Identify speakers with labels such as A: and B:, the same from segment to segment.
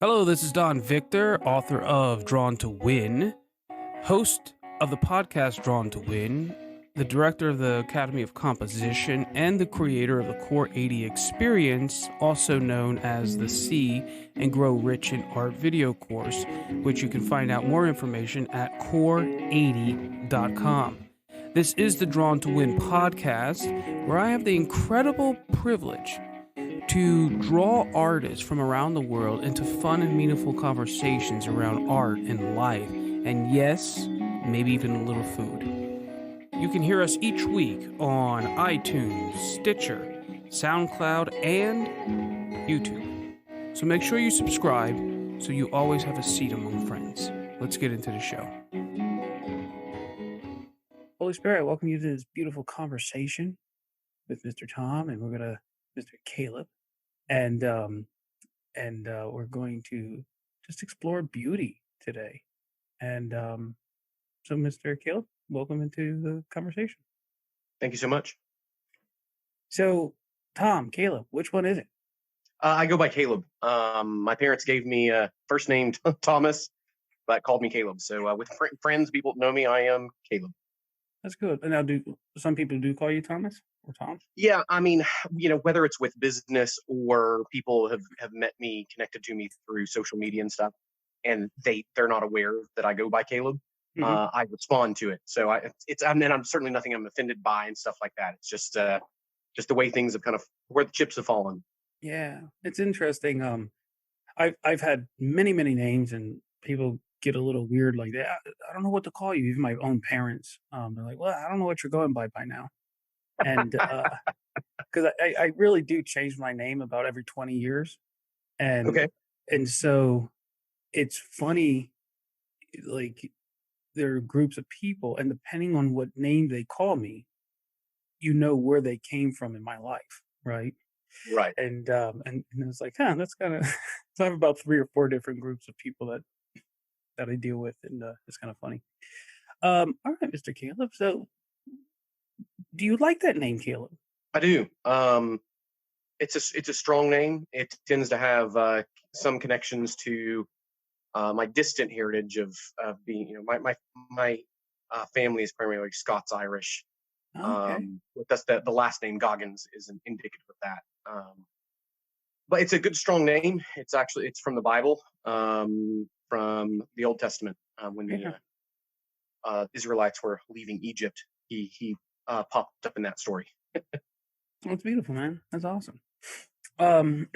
A: Hello, this is Don Victor, author of Drawn to Win, host of the podcast Drawn to Win, the director of the Academy of Composition, and the creator of the Core 80 Experience, also known as the See and Grow Rich in Art video course, which you can find out more information at core80.com. This is the Drawn to Win podcast, where I have the incredible privilege to draw artists from around the world into fun and meaningful conversations around art and life, and yes, maybe even a little food. You can hear us each week on iTunes, Stitcher, SoundCloud, and YouTube. So make sure you subscribe so you always have a seat among friends. Let's get into the show. Holy Spirit, I welcome you to this beautiful conversation with Mr. Tom, and Mr. Caleb. And we're going to just explore beauty today. And so, Mr. Caleb, welcome into the conversation.
B: Thank you so much.
A: So, Tom, Caleb, which one is it?
B: I go by Caleb. My parents gave me a first name Thomas, but called me Caleb. So with friends, people know me, I am Caleb.
A: That's good. And now, do some people do call you Thomas or Tom?
B: Yeah, I mean, whether it's with business or people have met me, connected to me through social media and stuff, and they're not aware that I go by Caleb.
A: Mhm.
B: I respond to it. So I'm certainly nothing I'm offended by and stuff like that. It's just the way things have kind of where the chips have fallen.
A: Yeah, it's interesting. I've had many names, and people get a little weird like that. I don't know what to call you. Even my own parents, they're like, "Well, I don't know what you're going by now." And because I really do change my name about every 20 years, and
B: Okay.
A: and so it's funny, like there are groups of people, and depending on what name they call me, you know where they came from in my life, right?
B: Right.
A: And it's like, that's kind of so I have about 3 or 4 different groups of people that I deal with, and it's kind of funny. All right, Mr. Caleb. So, do you like that name, Caleb?
B: I do. It's a strong name. It tends to have some connections to my distant heritage of being, my family is primarily Scots Irish.
A: Okay.
B: But that's the last name Goggans is indicative of that. But it's a good strong name. It's from the Bible, from the Old Testament, when the
A: Yeah.
B: Israelites were leaving Egypt. He popped up in that story.
A: That's beautiful, man. That's awesome. Um,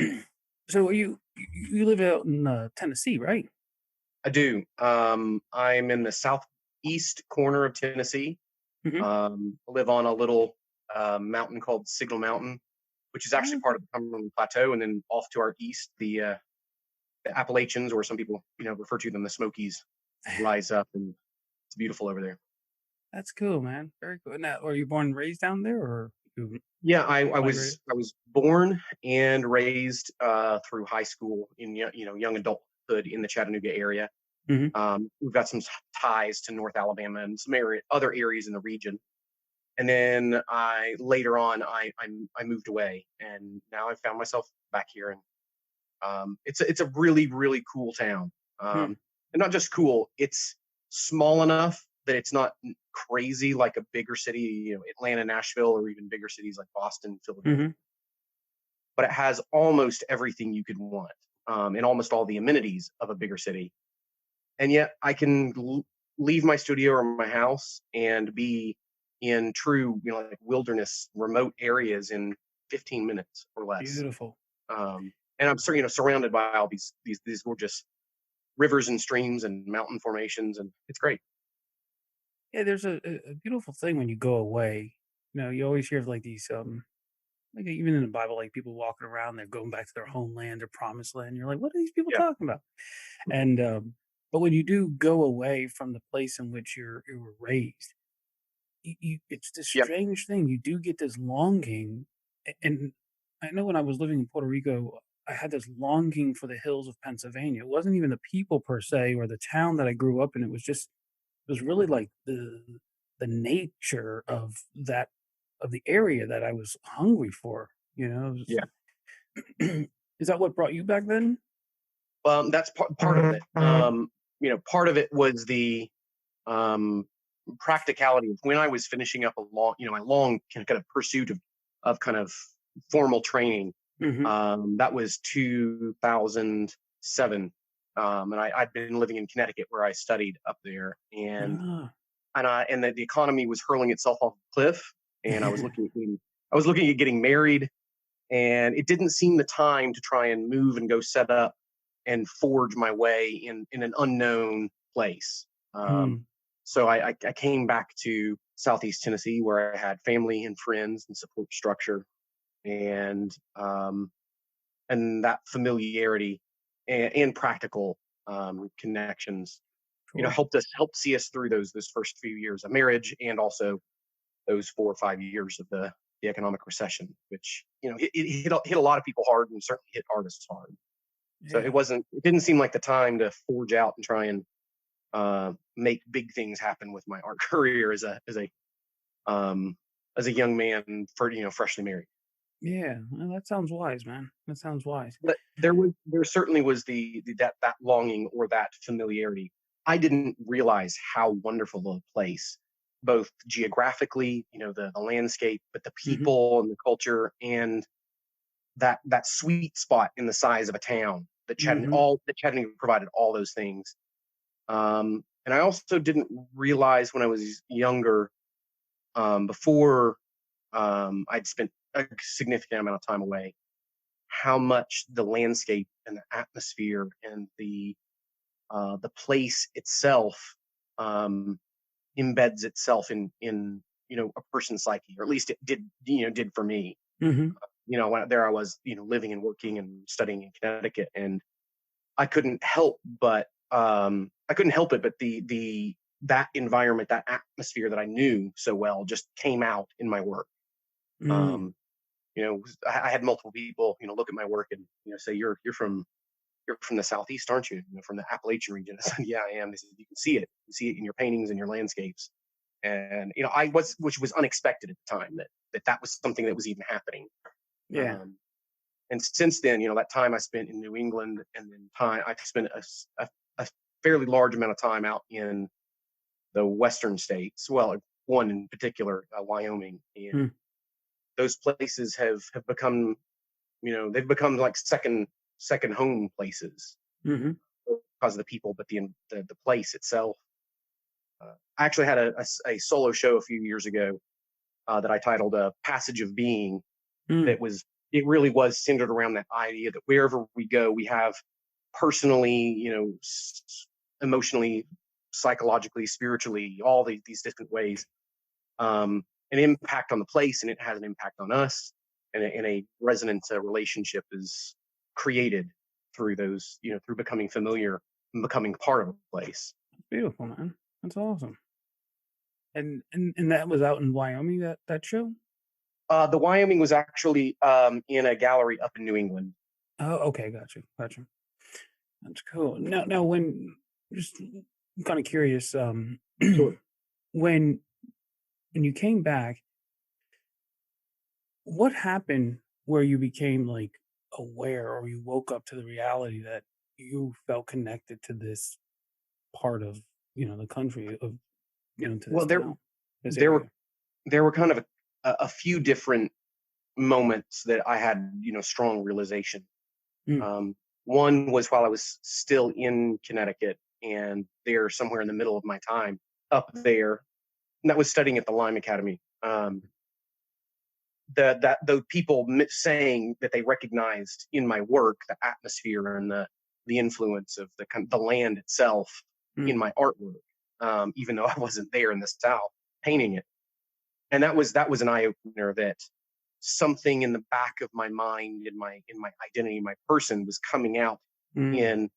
A: so you live out in Tennessee, right?
B: I do. I'm in the southeast corner of Tennessee.
A: Mm-hmm.
B: I live on a little mountain called Signal Mountain, which is actually part of the Cumberland Plateau, and then off to our east, the Appalachians, or some people refer to them the Smokies, rise up, and it's beautiful over there.
A: That's cool, man. Very cool. Now, are you born and raised down there, or you
B: Yeah, I
A: migrated?
B: was I was born and raised through high school in young adulthood in the Chattanooga area.
A: Mm-hmm.
B: We've got some ties to North Alabama and some other areas in the region. And then I later on I moved away, and now I found myself back here, and it's a really really cool town, and not just cool. It's small enough that it's not crazy like a bigger city, Atlanta, Nashville, or even bigger cities like Boston, Philadelphia.
A: Mm-hmm.
B: But it has almost everything you could want, and almost all the amenities of a bigger city. And yet I can leave my studio or my house and be in true, like wilderness, remote areas in 15 minutes or less.
A: Beautiful.
B: And I'm surrounded by all these gorgeous rivers and streams and mountain formations, and it's great.
A: Yeah, there's a beautiful thing when you go away. You always hear of like these like even in the Bible, like people walking around, they're going back to their homeland, their promised land. You're like, what are these people
B: Yeah,
A: talking about? And but when you do go away from the place in which you were raised, it's this
B: yeah,
A: strange thing. You do get this longing, and I know when I was living in Puerto Rico, I had this longing for the hills of Pennsylvania. It wasn't even the people per se or the town that I grew up in. It was really like the nature of that of the area that I was hungry for. It
B: yeah.
A: was- is that what brought you back then?
B: That's part of it. Part of it was the um, practicality of when I was finishing up my long kind of pursuit of kind of formal training.
A: Mm-hmm.
B: That was 2007, and I'd been living in Connecticut where I studied up there, and
A: Ah.
B: the economy was hurling itself off a cliff, and I was looking at getting married, and it didn't seem the time to try and move and go set up and forge my way in an unknown place. Um,
A: Hmm.
B: so I came back to Southeast Tennessee where I had family and friends and support structure, and that familiarity and practical connections,
A: Sure.
B: helped see us through those first few years of marriage, and also those 4 or 5 years of the economic recession, which it hit a lot of people hard, and certainly hit artists hard. So
A: Yeah.
B: it didn't seem like the time to forge out and try and make big things happen with my art career um, as a young man for freshly married.
A: Yeah. Well, that sounds wise, man. That sounds wise.
B: But there certainly was that longing or that familiarity. I didn't realize how wonderful a place, both geographically, the landscape, but the
A: Mm-hmm.
B: people and the culture, and that sweet spot in the size of a town
A: Mm-hmm.
B: that Chattanooga provided all those things. And I also didn't realize when I was younger, before I'd spent a significant amount of time away, how much the landscape and the atmosphere and the place itself um, embeds itself in a person's psyche, or at least it did for me.
A: Mm-hmm.
B: When there I was, living and working and studying in Connecticut, and I couldn't help but I couldn't help it, but the that environment, that atmosphere that I knew so well, just came out in my work.
A: Mm.
B: Um, I had multiple people, look at my work and say, you're from the southeast, aren't you? From the Appalachian region. I said, yeah, I am. They said, you can see it. You see it in your paintings and your landscapes. And which was unexpected at the time, that was something that was even happening.
A: Yeah.
B: Um, and since then, that time I spent in New England, and then time I spent a fairly large amount of time out in the western states. Well, one in particular, Wyoming, and
A: Mm.
B: those places have become, they've become like second home places
A: Mm-hmm.
B: because of the people, but the place itself. I actually had a solo show a few years ago that I titled "Passage of Being."
A: Mm.
B: It really was centered around that idea that wherever we go, we have personally, emotionally, psychologically, spiritually, all these different ways, an impact on the place, and it has an impact on us, and a resonant relationship is created through those, through becoming familiar and becoming part of a place.
A: Beautiful, man. That's awesome. And that was out in Wyoming, that show?
B: The Wyoming was actually in a gallery up in New England.
A: Oh, okay, got you, got you. That's cool. Now, when just I'm kind of curious,
B: Sure.
A: when when you came back, what happened where you became like aware, or you woke up to the reality that you felt connected to this part of the country, of to this
B: Well,
A: town, this
B: there were
A: area?
B: there were kind of a few different moments that I had, strong realization.
A: Mm.
B: Um, One was while I was still in Connecticut, and there somewhere in the middle of my time up there, and that was studying at the Lime Academy. The people saying that they recognized in my work the atmosphere and the influence of the land itself in
A: Mm.
B: my artwork, even though I wasn't there in the South painting it. And that was an eye opener, that something in the back of my mind, in my identity, my person, was coming out
A: Mm.
B: in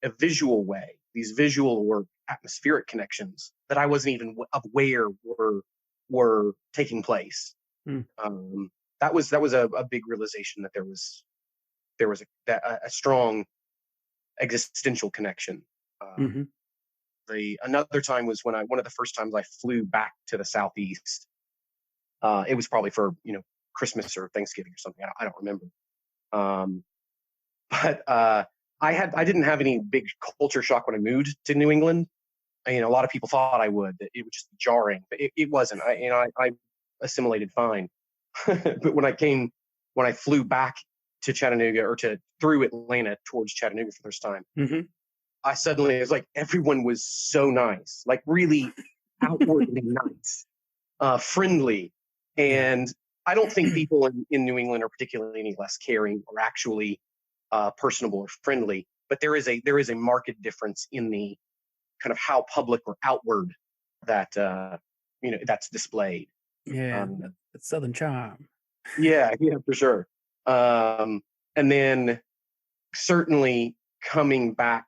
B: a visual way. These visual or atmospheric connections that I wasn't even aware were taking place.
A: Mm.
B: Um, that was a big realization, that there was a strong existential connection. Um,
A: Mhm.
B: the Another time was when one of the first times I flew back to the southeast. It was probably for Christmas or Thanksgiving or something. I don't remember. Um, but I didn't have any big culture shock when I moved to New England. A lot of people thought I would. That it was just jarring, but it wasn't. I assimilated fine. But when I flew back to Chattanooga or to through Atlanta towards Chattanooga for the first time,
A: Hmm.
B: I suddenly it was like everyone was so nice, like really outwardly nice, friendly,
A: Yeah.
B: and I don't think people in New England are particularly any less caring or actually personable or friendly. But there is a marked difference in the kind of how public or outward that that's displayed.
A: Yeah.
B: Um,
A: That Southern charm.
B: yeah, yeah, for sure. Um, and then certainly coming back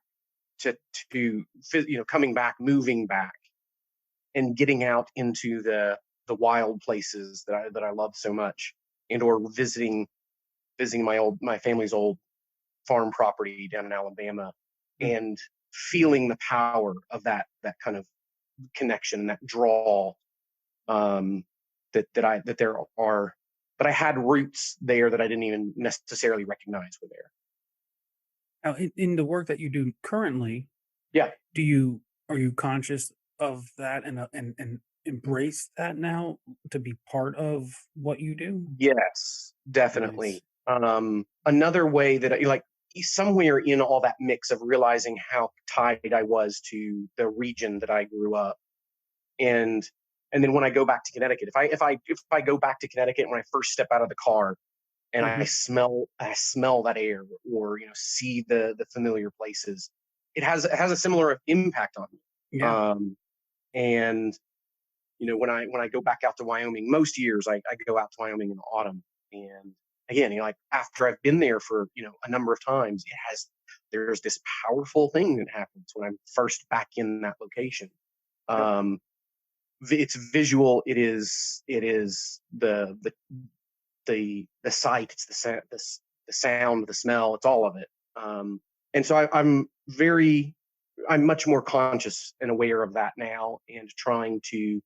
B: to coming back, moving back, and getting out into the wild places that I love so much, and or visiting my family's old farm property down in Alabama,
A: Mm.
B: and feeling the power of that kind of connection and that draw, um, that there are, but I had roots there that I didn't even necessarily recognize were there.
A: Now, in the work that you do currently,
B: Yeah.
A: do you are you conscious of that and embrace that now to be part of what you do?
B: Yes, definitely.
A: Nice.
B: Another way that like somewhere in all that mix of realizing how tied I was to the region that I grew up, and and then when I go back to Connecticut, if I go back to Connecticut when I first step out of the car and
A: Hmm.
B: I smell that air, or see the familiar places, it has a similar impact on me.
A: Yeah.
B: Um, and when I go back out to Wyoming, most years I go out to Wyoming in the autumn, and again, like after I've been there for a number of times, there's this powerful thing that happens when I'm first back in that location.
A: Yep.
B: Um, it's visual. It is the sight. It's the sound, the smell. It's all of it. And so I'm much more conscious and aware of that now, and trying to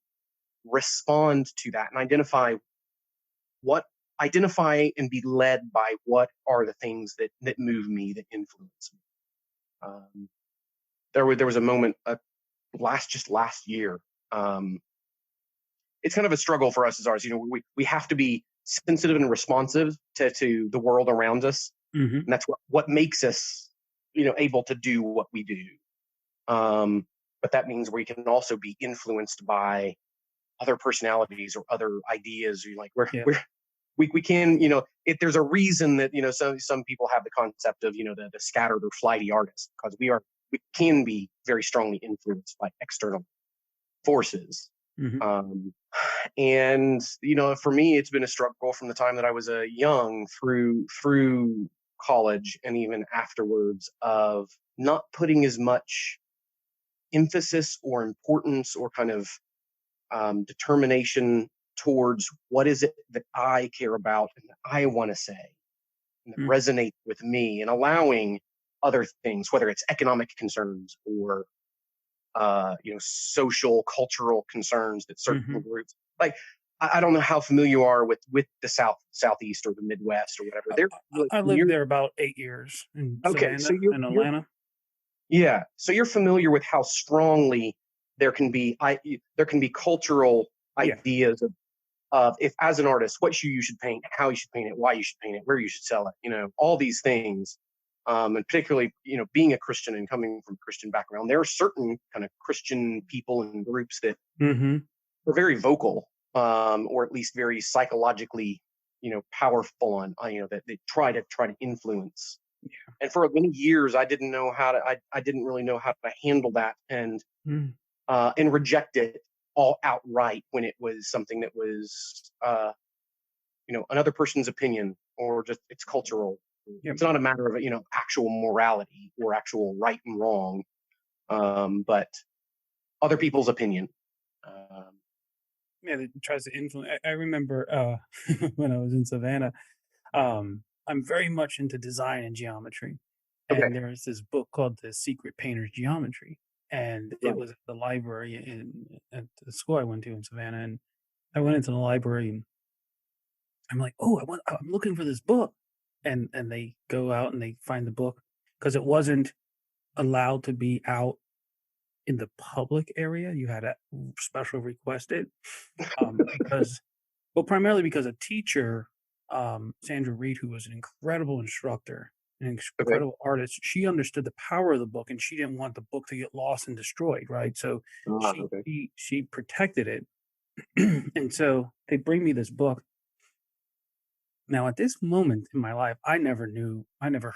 B: respond to that and what identify and be led by what are the things that move me, that influence me. Um, there was a moment, last year. Um, it's kind of a struggle for us as artists. We have to be sensitive and responsive to the world around us,
A: Hmm.
B: and that's what makes us able to do what we do. But that means we can also be influenced by other personalities or other ideas. You're like
A: Yeah.
B: we can there's a reason that some people have the concept of the scattered or flighty artist, because we can be very strongly influenced by external forces.
A: Hmm.
B: Um, and for me, it's been a struggle from the time that I was young through college and even afterwards, of not putting as much emphasis or importance or kind of determination towards what is it that I care about and that I want to say and that
A: Mm.
B: resonates with me, and allowing other things, whether it's economic concerns or social, cultural concerns that certain
A: Hmm.
B: groups like. I don't know how familiar you are with the Southeast or the Midwest or whatever. They're like,
A: I lived there about 8 years in
B: okay. So
A: Savannah and
B: you're
A: Atlanta.
B: yeah. So you're familiar with how strongly there can be cultural
A: Yeah.
B: ideas of, if as an artist, what you should paint, how you should paint it, why you should paint it, where you should sell it, all these things. And particularly, being a Christian and coming from a Christian background, there are certain kind of Christian people and groups that
A: Hmm.
B: are very vocal, or at least very psychologically, powerful on, that they try to influence. And for many years, I didn't really know how to handle that,
A: Mm.
B: and reject it all outright when it was something that was another person's opinion, or just it's cultural.
A: Yep.
B: It's not a matter of actual morality or actual right and wrong, but other people's opinion. Um,
A: Yeah, it tries to influence. I remember when I was in Savannah, I'm very much into design and geometry.
B: okay,
A: And there's this book called The Secret Painter's Geometry. And it
B: right,
A: was at the library at the school I went to in Savannah. And I went into the library and I'm like, oh, I'm looking for this book. And they go out and they find the book. because it wasn't allowed to be out in the public area. You had to special request it, because well, primarily because a teacher, Sandra Reed, who was an incredible instructor, an
B: Okay.
A: incredible artist, she understood the power of the book, and she didn't want the book to get lost and destroyed, right? So
B: Ah,
A: she
B: okay.
A: she she protected it, and so they bring me this book. Now, at this moment in my life, I never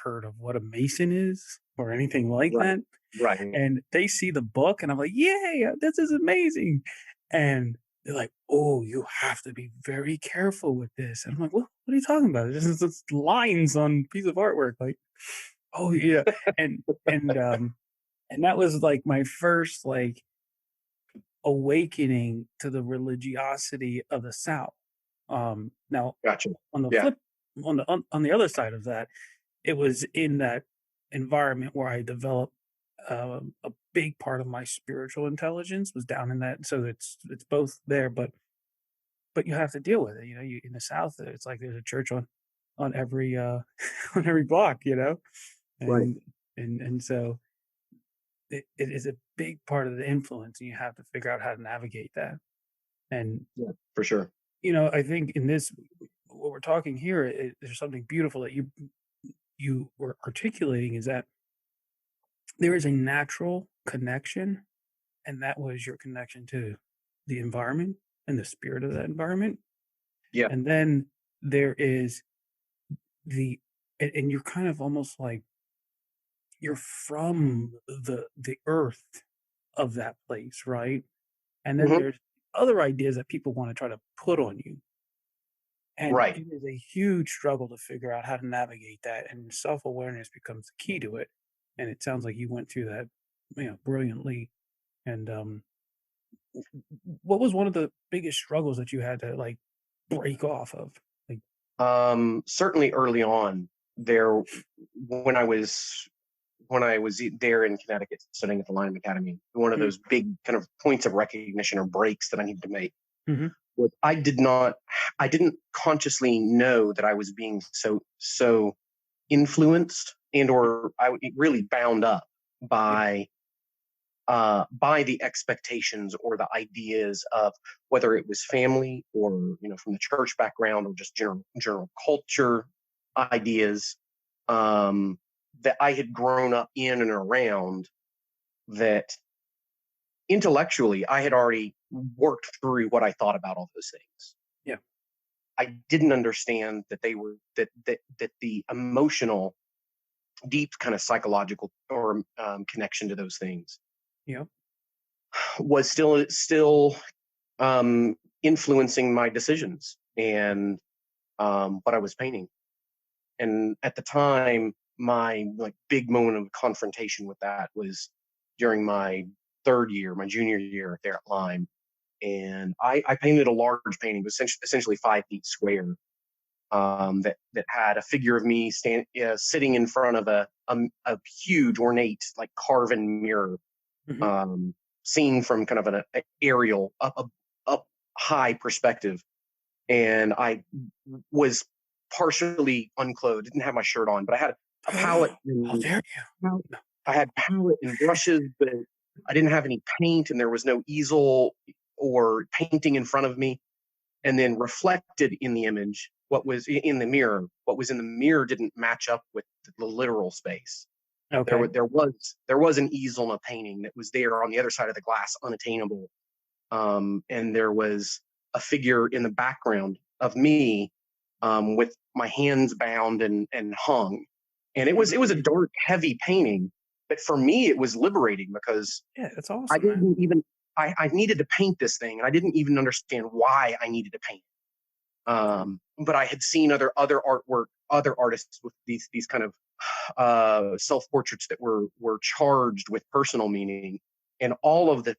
A: heard of what a Mason is or anything like
B: Right.
A: that.
B: Right.
A: And they see the book and I'm like, "Yay, this is amazing." And they're like, "Oh, you have to be very careful with this." And I'm like, What are you talking about? This is just lines on a piece of artwork." Like, "Oh, yeah." And and that was like my first like awakening to the religiosity of the South. Now
B: Gotcha.
A: on the
B: Yeah.
A: flip on the other side of that, it was in that environment where I developed a big part of my spiritual intelligence was down in that. So it's both there, but you have to deal with it. You know, you in the South, it's like there's a church on every on every block. You know,
B: Right.
A: and and so it is a big part of the influence, and you have to figure out how to navigate that. And
B: Yeah. For sure.
A: you know, I think in this what we're talking here, there's something beautiful that you were articulating is that there is a natural connection, and that was your connection to the environment and the spirit of that environment.
B: Yeah.
A: And then there is the and you're kind of almost like you're from the earth of that place, right? And then
B: Hmm.
A: there's other ideas that people want to try to put on you. And
B: Right.
A: it is a huge struggle to figure out how to navigate that, and self-awareness becomes the key to it. And it sounds like you went through that, you know, brilliantly. And what was one of the biggest struggles that you had to like break off of? Like,
B: Certainly early on there, when I was there in Connecticut studying at the Lyman Academy, one of
A: mm,
B: those big kind of points of recognition or breaks that I needed to make
A: mhm,
B: was I didn't consciously know that I was being so influenced and or really bound up
A: yeah,
B: by the expectations or the ideas of whether it was family or from the church background or just general culture ideas, um, that I had grown up in and around, that intellectually I had already worked through what I thought about all those things.
A: yeah,
B: I didn't understand that they were that the emotional, deep kind of psychological or connection to those things
A: yeah,
B: was still influencing my decisions and what I was painting. And at the time, my like big moment of confrontation with that was during my third year, my junior year there at Lyme. And I painted a large painting, it was essentially 5 feet square, that had a figure of me sitting in front of a huge ornate like carven mirror,
A: mhm.
B: um, seen from kind of an aerial up high perspective. And I was partially unclothed, didn't have my shirt on, but I had a palette
A: How
B: and
A: dare you? No.
B: I had palette and brushes, but I didn't have any paint, and there was no easel or painting in front of me. And then reflected in the image, what was in the mirror, what was in the mirror didn't match up with the literal space.
A: Okay.
B: There was an easel and a painting that was there on the other side of the glass, unattainable, and there was a figure in the background of me, with my hands bound and hung, and it was a
A: Mhm.
B: dark, heavy painting. But for me, it was liberating because
A: Yeah, that's
B: I
A: awesome, man.
B: didn't even I needed to paint this thing, and I didn't even understand why I needed to paint. But I had seen other artwork, other artists with these kind of self portraits that were charged with personal meaning, and all of the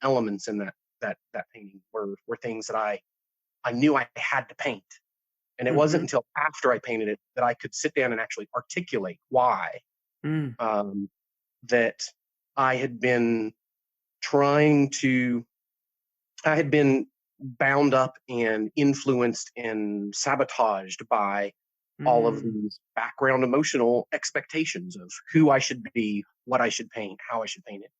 B: elements in that painting were things that I knew I had to paint. And it wasn't
A: Mhm.
B: until after I painted it that I could sit down and actually articulate why,
A: Mm.
B: um, that I had been trying to I had been bound up and influenced and sabotaged by all of
A: Mm.
B: these background emotional expectations of who I should be, what I should paint, how I should paint it.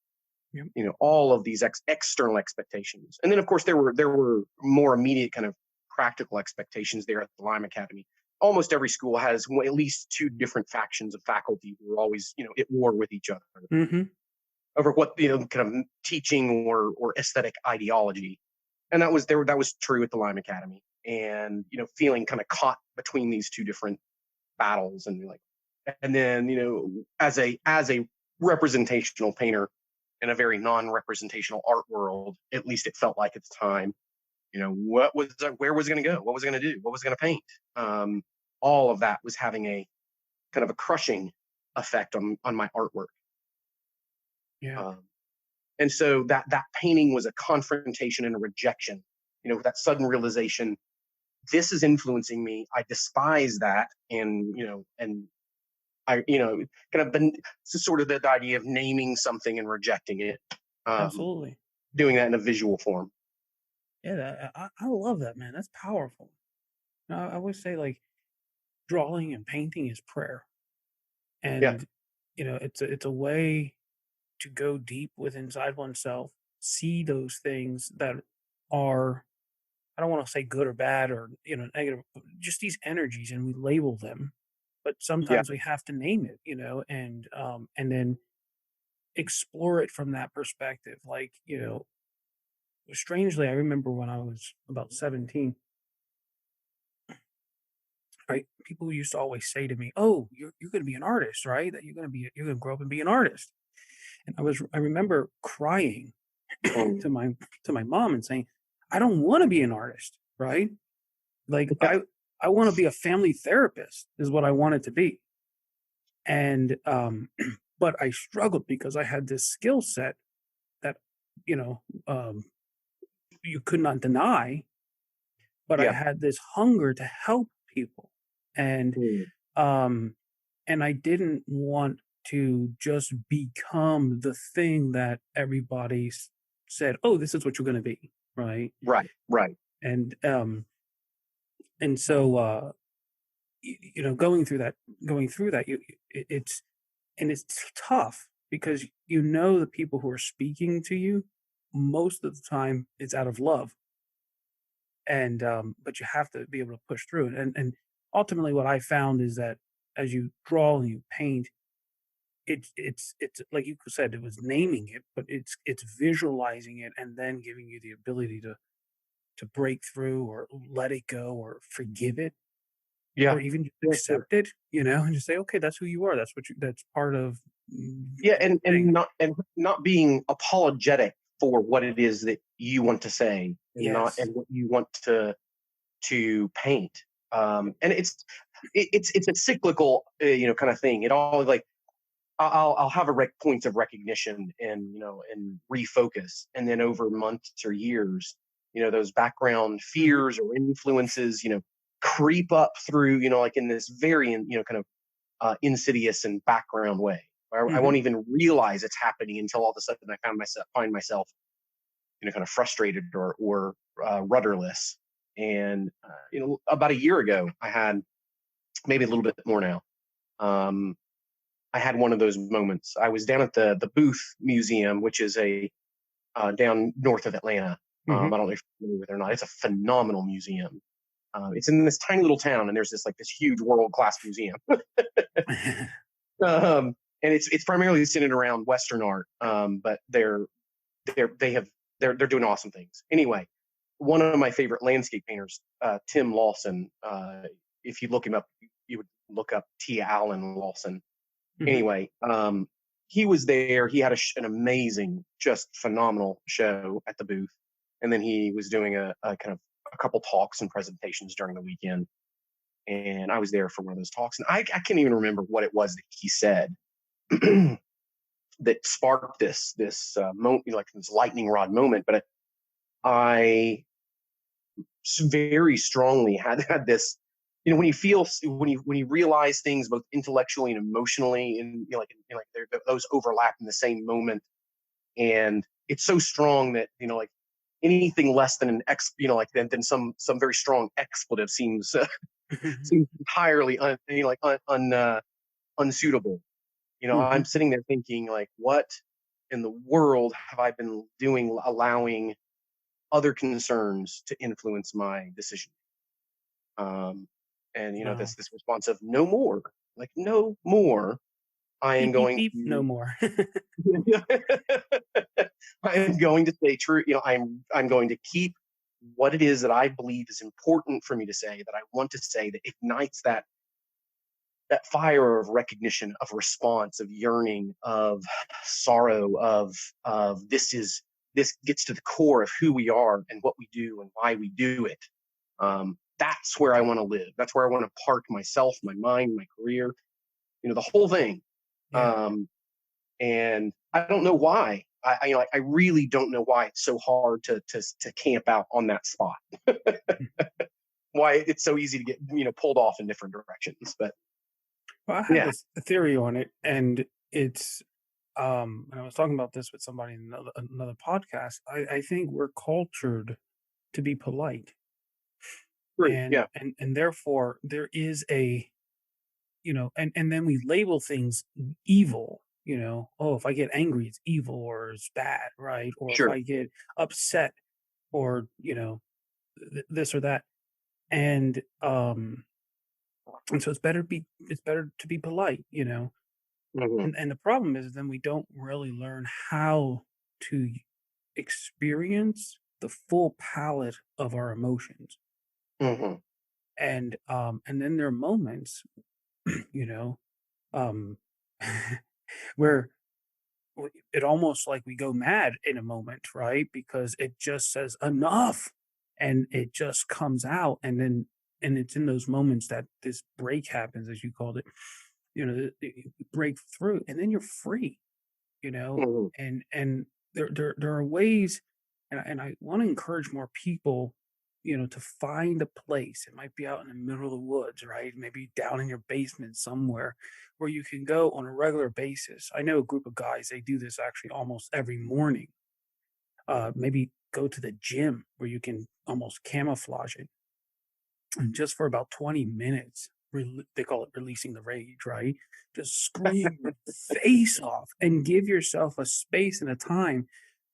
A: Yep.
B: All of these external expectations, and then of course there were more immediate kind of practical expectations there at the Lime Academy. Almost every school has at least two different factions of faculty who are always at war with each other
A: Mm-hmm.
B: over what kind of teaching or aesthetic ideology, and that was true at the Lime Academy. And feeling kind of caught between these two different battles, and like, and then as a representational painter in a very non-representational art world, at least it felt like at the time, where was it going to go, what was it going to do, what was it going to paint. All of that was having a kind of a crushing effect on my artwork.
A: Yeah.
B: um, and so that painting was a confrontation and a rejection, that sudden realization, this is influencing me, I despise that. And I, kind of been sort of the idea of naming something and rejecting it, um,
A: Absolutely.
B: doing that in a visual form.
A: Yeah. I love that, man. That's powerful. I always say, like, drawing and painting is prayer,
B: Yeah,
A: and it's a way to go deep with inside oneself, see those things that are, I don't want to say good or bad or negative, but just these energies, and we label them. But
B: yeah,
A: sometimes we have to name it, and then explore it from that perspective. Like, strangely, I remember when I was about 17, right? People used to always say to me, "Oh, you're going to be an artist, right? That you're going to grow up and be an artist." And I remember crying
B: mm,
A: to my mom and saying, "I don't want to be an artist, right? Like,
B: yeah,
A: I want to be a family therapist is what I wanted to be." And but I struggled because I had this skill set that you know um you could not deny, but I
B: yeah,
A: had this hunger to help people. And
B: mm,
A: um and I didn't want to just become the thing that everybody said, "Oh, this is what you're going to be," right?
B: right, right,
A: And so going through that, it's, and it's tough because the people who are speaking to you most of the time it's out of love, and but you have to be able to push through it. And ultimately, what I found is that as you draw and you paint, it's like you said, it was naming it, but it's visualizing it and then giving you the ability to break through or let it go or forgive it,
B: yeah,
A: or even just
B: yeah, sure.
A: accept it, and just say, okay, that's who you are. That's part of
B: Yeah,
A: the thing.
B: and not being apologetic for what it is that you want to say,
A: Yes.
B: and what you want to paint. And it's a cyclical, kind of thing. It all, like, I'll have points of recognition, and refocus, and then over months or years, those background
A: Mhm.
B: fears or influences, creep up through, like in this very, kind of insidious and background way. I
A: Mhm.
B: won't even realize it's happening until all of a sudden I find myself, kind of frustrated or rudderless. And about a year ago, I had, maybe a little bit more now. Um, I had one of those moments. I was down at the Booth Museum, which is a down north of Atlanta.
A: Mhm.
B: I don't know if you're familiar with it or not. It's a phenomenal museum. It's in this tiny little town, and there's this huge world class museum. And it's primarily centered around Western art, but they have they're doing awesome things. Anyway, one of my favorite landscape painters, Tim Lawson. If you look him up, you would look up T. Allen Lawson.
A: Mhm.
B: Anyway, he was there. He had an amazing, just phenomenal show at the booth, and then he was doing a kind of a couple talks and presentations during the weekend. And I was there for one of those talks, and I can't even remember what it was that he said that sparked this moment, like this lightning rod moment. But I very strongly had this, when you feel, when you realize things both intellectually and emotionally, and like those overlap in the same moment, and it's so strong that, like, anything less than an like than some very strong expletive seems seems entirely unsuitable.
A: Mhm.
B: I'm sitting there thinking, like, what in the world have I been doing, allowing other concerns to influence my decision? Um, and
A: Wow.
B: this response of no more, like no more. I am
A: Beep, beep,
B: going
A: beep. No
B: to
A: more.
B: I am going to stay true. I'm going to keep what it is that I believe is important for me to say, that I want to say, that ignites that fire of recognition, of response, of yearning, of sorrow, of this gets to the core of who we are and what we do and why we do it. That's where I want to live. That's where I want to park myself, my mind, my career, the whole thing.
A: Yeah.
B: Um, and I don't know why. I really don't know why it's so hard to camp out on that spot. Why it's so easy to get pulled off in different directions. But
A: Well, I have
B: yeah,
A: this theory on it, and it's and I was talking about this with somebody in another podcast. I think we're cultured to be polite,
B: true.
A: and
B: Yeah,
A: and therefore there is a, and then we label things evil. Oh, if I get angry, it's evil or it's bad, right? Or if
B: sure.
A: I get upset, or this or that, and so it's better to be polite,
B: Hmm.
A: and the problem is then we don't really learn how to experience the full palette of our emotions.
B: Hmm.
A: And then there are moments, you know, um where it almost like we go mad in a moment, right? Because it just says enough, and it just comes out, and it's in those moments that this break happens, as you called it. You break through, and then you're free. you know
B: Hmm.
A: and there are ways, and I want to encourage more people, to find a place. It might be out in the middle of the woods, right? Maybe down in your basement somewhere, where you can go on a regular basis. I know a group of guys, they do this actually almost every morning. Maybe go to the gym where you can almost camouflage it, and just for about 20 minutes, they call it releasing the rage, right? Just scream your face off and give yourself a space and a time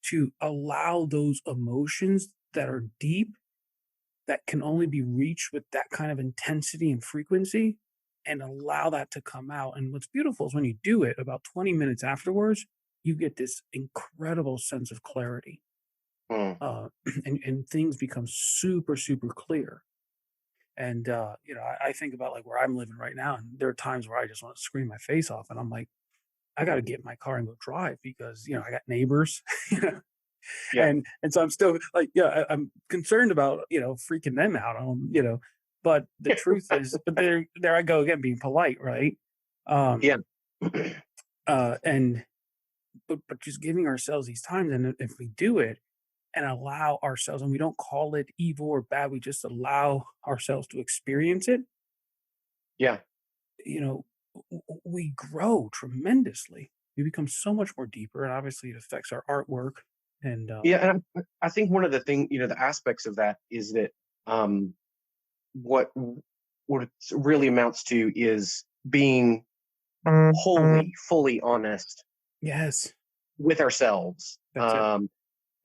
A: to allow those emotions that are deep, that can only be reached with that kind of intensity and frequency, and allow that to come out. And what's beautiful is when you do it, about 20 minutes afterwards, you get this incredible sense of clarity.
B: Mm.
A: And things become super, super clear. And, I think about like where I'm living right now, and there are times where I just want to scream my face off, and I'm like, I got to get in my car and go drive because I got neighbors, you know,
B: Yeah.
A: and so I'm still like, yeah, I'm concerned about freaking them out but the truth is, but there I go again being polite, right?
B: Yeah.
A: Um, and but just giving ourselves these times, and if we do it and allow ourselves, and we don't call it evil or bad, we just allow ourselves to experience it,
B: Yeah.
A: you know, we grow tremendously. We become so much more deeper, and obviously it affects our artwork. And
B: Yeah. And I think one of the the aspects of that is that um, what what it really amounts to is being wholly, fully honest
A: yes,
B: with ourselves.
A: that's it.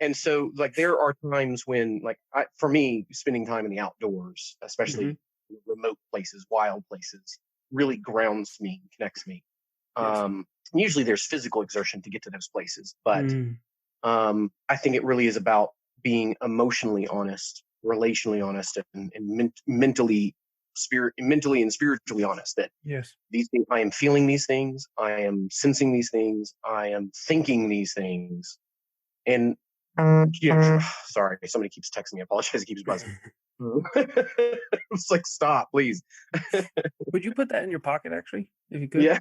B: And so, like, there are times when, like, for me, spending time in the outdoors,
A: Hmm.
B: especially remote places, wild places, really grounds me, connects me.
A: Yes.
B: Usually, there's physical exertion to get to those places, but
A: Mm,
B: I think it really is about being emotionally honest, relationally honest, and mentally and spiritually honest. That
A: yes.
B: these things, I am feeling these things, I am sensing these things, I am thinking these things, and sorry, somebody keeps texting me. I apologize. It keeps buzzing. It's like, stop, please.
A: Would you put that in your pocket, actually, if you could?
B: Yeah,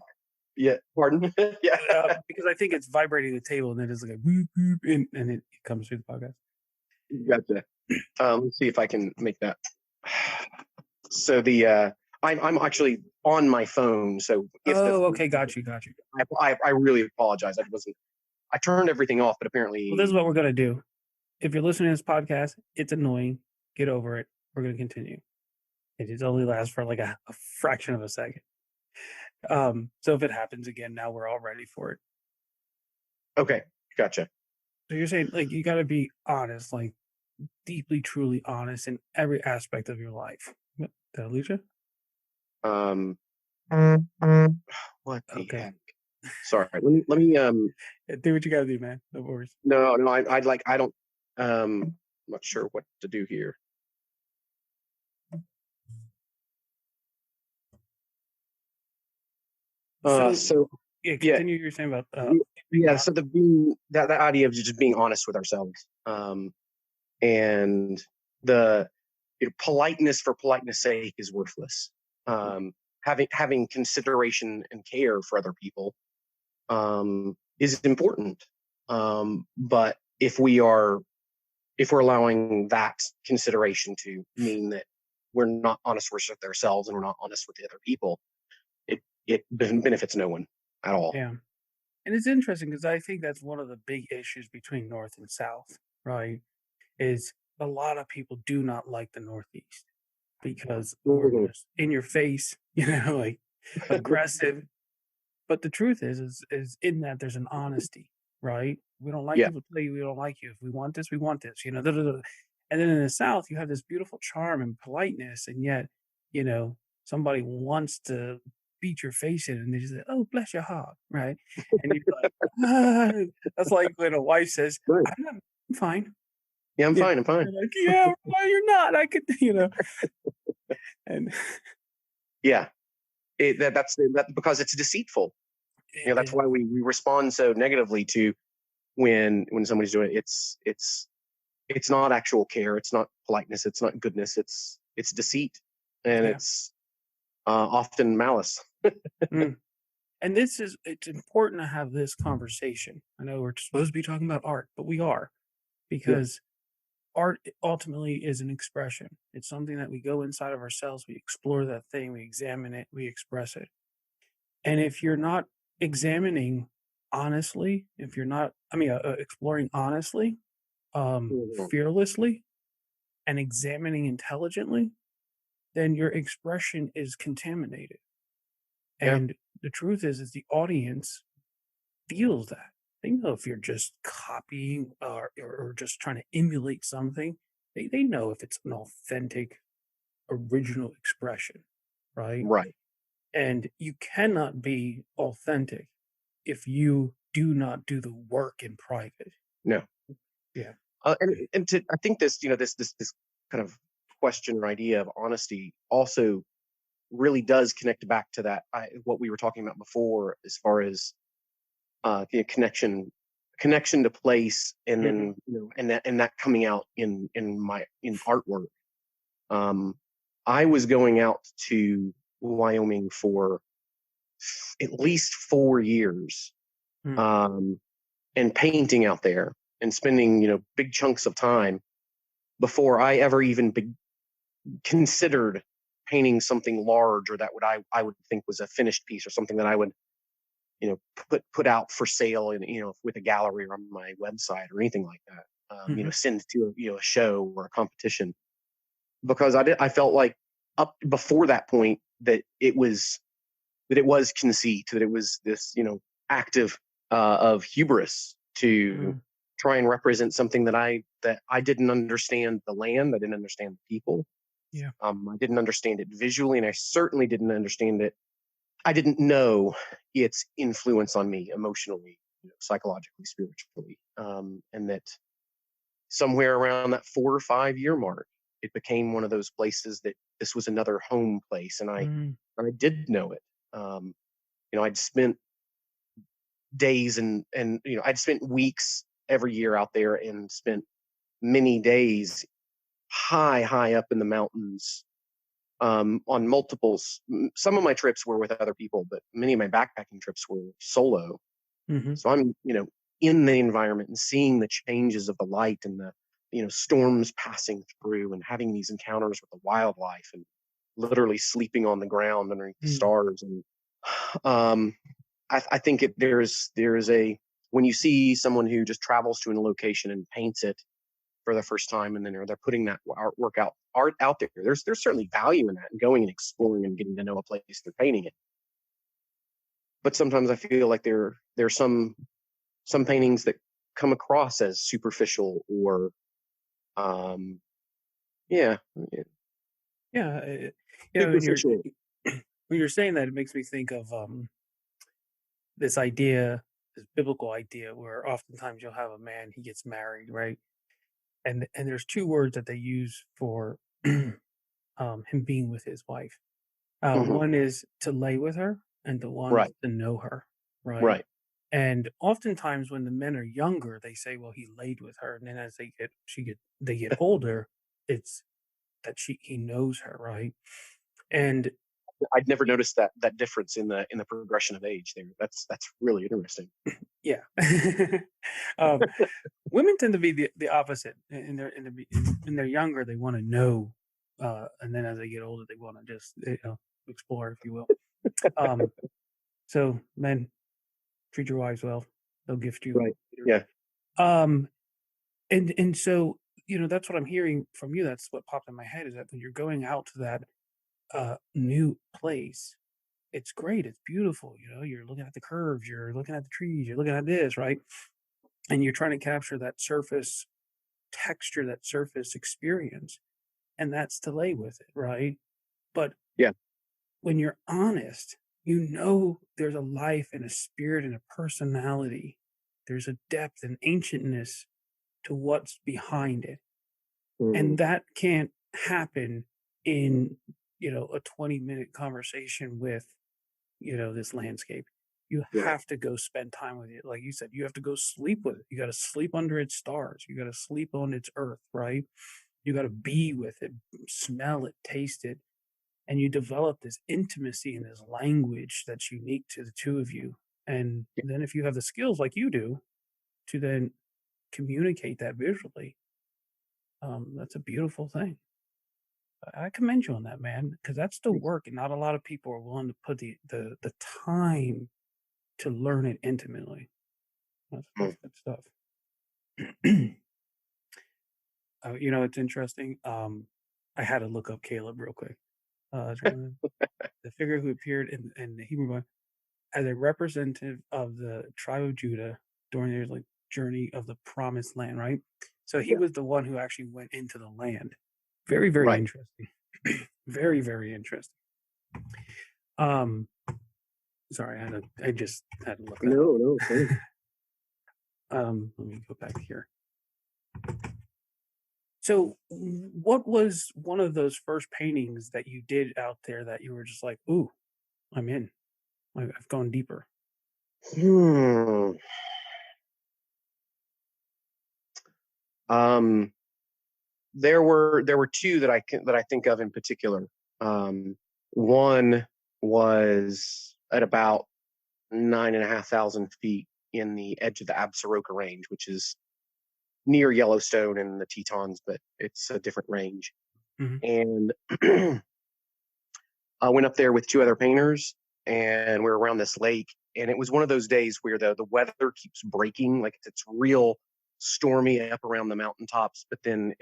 B: yeah. Pardon. Yeah,
A: Because I think it's vibrating the table, and then it's like a whoop, whoop, and it comes through the podcast.
B: gotcha. Let's see if I can make that. So I'm actually on my phone. So if
A: Oh, okay, got you, got you.
B: I really apologize. I turned everything off, but
A: Well, this is what
B: apparently
A: we're gonna do. If you're listening to this podcast, it's annoying. Get over it. We're gonna continue. It just only lasts for like a fraction of a second. So if it happens again, now we're all ready for it.
B: Okay, gotcha.
A: So you're saying like you got to be honest, like deeply, truly honest in every aspect of your life. Did I lose you?
B: Um, what the
A: Okay.
B: heck? Sorry. Let me
A: Do what you got to do, man. No worries.
B: no, I don't, I'm not sure what to do here.
A: So
B: So
A: yeah,
B: yeah,
A: continue. You're saying about being
B: yeah.
A: honest.
B: So the being that idea of just being honest with ourselves, and the politeness for politeness sake is worthless. Um, having consideration and care for other people is important. But if we're allowing that consideration to mean that we're not honest with ourselves and we're not honest with the other people, it benefits no one at all.
A: Yeah. And it's interesting because I think that's one of the big issues between North and South, right? Is a lot of people do not like the Northeast because we're
B: Mhm.
A: just in your face, like aggressive. But the truth is in that there's an honesty, right? We don't like
B: Yeah,
A: you, we tell you we don't like you. If we want this, we want this, da, da, da. And then in the South, you have this beautiful charm and politeness, and yet, you know, somebody wants to beat your face in, and they just say, "Oh, bless your heart," right? And you're like, ah. That's like when a wife says,
B: right.
A: I'm fine."
B: Yeah, I'm
A: You
B: fine. I'm fine.
A: You're like, "Yeah, well, you're not. I could," and
B: Yeah, that's because it's deceitful.
A: it
B: That's
A: is,
B: why we respond so negatively to when somebody's doing it. It's not actual care. It's not politeness. It's not goodness. It's deceit, and
A: yeah.
B: it's often malice.
A: Mm. And it's important to have this conversation. I know we're supposed to be talking about art, but we are
B: Yeah,
A: because art ultimately is an expression. It's something that we go inside of ourselves, we explore that thing, we examine it, we express it. And if you're not examining honestly, if you're not, exploring honestly,
B: mhm,
A: fearlessly, and examining intelligently, then your expression is contaminated.
B: yeah,
A: And the truth is the audience feels that. They know if you're just copying or just trying to emulate something. They know if it's an authentic, original expression, right?
B: right.
A: And you cannot be authentic if you do not do the work in private.
B: No,
A: Yeah.
B: I think this kind of question or idea of honesty also really does connect back to what we were talking about before, as far as connection to place, and
A: Hmm.
B: then and that coming out in artwork. Um, I was going out to Wyoming for at least 4 years,
A: Hmm.
B: um, and painting out there and spending big chunks of time before I ever even considered painting something large, or that I would think was a finished piece, or something that I would put out for sale, and with a gallery or on my website or anything like that.
A: Hmm.
B: Send to a show or a competition, because I felt like up before that point that it was conceit, that it was this act of hubris to
A: Hmm.
B: try and represent something that I didn't understand the land, I didn't understand the people,
A: Yeah.
B: I didn't understand it visually, and I certainly didn't understand it. I didn't know its influence on me emotionally, psychologically, spiritually, and that somewhere around that 4 or 5 year mark, it became one of those places that this was another home place, and I
A: Hmm.
B: and I did know it. I'd spent days and I'd spent weeks every year out there, and spent many days high up in the mountains, on multiples. Some of my trips were with other people, but many of my backpacking trips were solo.
A: Hmm.
B: So I'm, in the environment and seeing the changes of the light, and the, storms passing through, and having these encounters with the wildlife, and literally sleeping on the ground underneath the
A: Hmm.
B: stars. And um, I think there's a when you see someone who just travels to a location and paints it, for the first time, and then they're putting that art out there. There's certainly value in that, and going and exploring and getting to know a place they're painting it. But sometimes I feel like there's some paintings that come across as superficial or yeah,
A: Yeah, when you're
B: superficial.
A: when you're saying that, it makes me think of this idea, this biblical idea, where oftentimes you'll have a man, he gets married, right? And there's two words that they use for him being with his wife.
B: Hmm.
A: One is to lay with her, and the one is
B: Right,
A: to know her, right?
B: right.
A: And oftentimes when the men are younger, they say, "Well, he laid with her," and then as they get older, it's that he knows her, right? And
B: I'd never noticed that difference in the progression of age there. That's really interesting.
A: yeah, um, women tend to be the opposite. In their younger, they want to know, and then as they get older, they want to just explore, if you will. Um, so men, treat your wives well; they'll gift you
B: Right.
A: later.
B: Yeah.
A: Um, and so that's what I'm hearing from you. That's what popped in my head is that when you're going out to that new place, it's great, it's beautiful. You're looking at the curves, you're looking at the trees, you're looking at this, right? And you're trying to capture that surface texture, that surface experience, and that's to lay with it, right? But
B: Yeah.
A: when you're honest, there's a life and a spirit and a personality. There's a depth and ancientness to what's behind it. And
B: Mhm.
A: that can't happen in, a 20-minute conversation with, this landscape. You
B: Right.
A: have to go spend time with it. Like you said, you have to go sleep with it. You got to sleep under its stars. You got to sleep on its earth, right? You got to be with it, smell it, taste it. And you develop this intimacy and this language that's unique to the two of you. And then if you have the skills like you do to then communicate that visually, that's a beautiful thing. I commend you on that, man, because that's the work, and not a lot of people are willing to put the time to learn it intimately. That's
B: Mm.
A: good stuff. It's interesting. I had to look up Caleb real quick. The figure who appeared in the Hebrew Bible as a representative of the tribe of Judah during their like journey of the promised land, right? So he
B: Yeah.
A: was the one who actually went into the land. Very, very
B: Right.
A: interesting. Very, very interesting. Um, Sorry, I just had to look that up.
B: No, no, same.
A: Let me go back here. So, what was one of those first paintings that you did out there that you were just like, "Ooh, I'm in. I've gone deeper."
B: Hmm. Um, there were two that I think of in particular. One was at about 9,500 feet in the edge of the Absaroka Range, which is near Yellowstone and the Tetons, but it's a different range.
A: Hmm.
B: And I went up there with two other painters, and we were around this lake. And it was one of those days where the weather keeps breaking, like it's real stormy up around the mountaintops, but then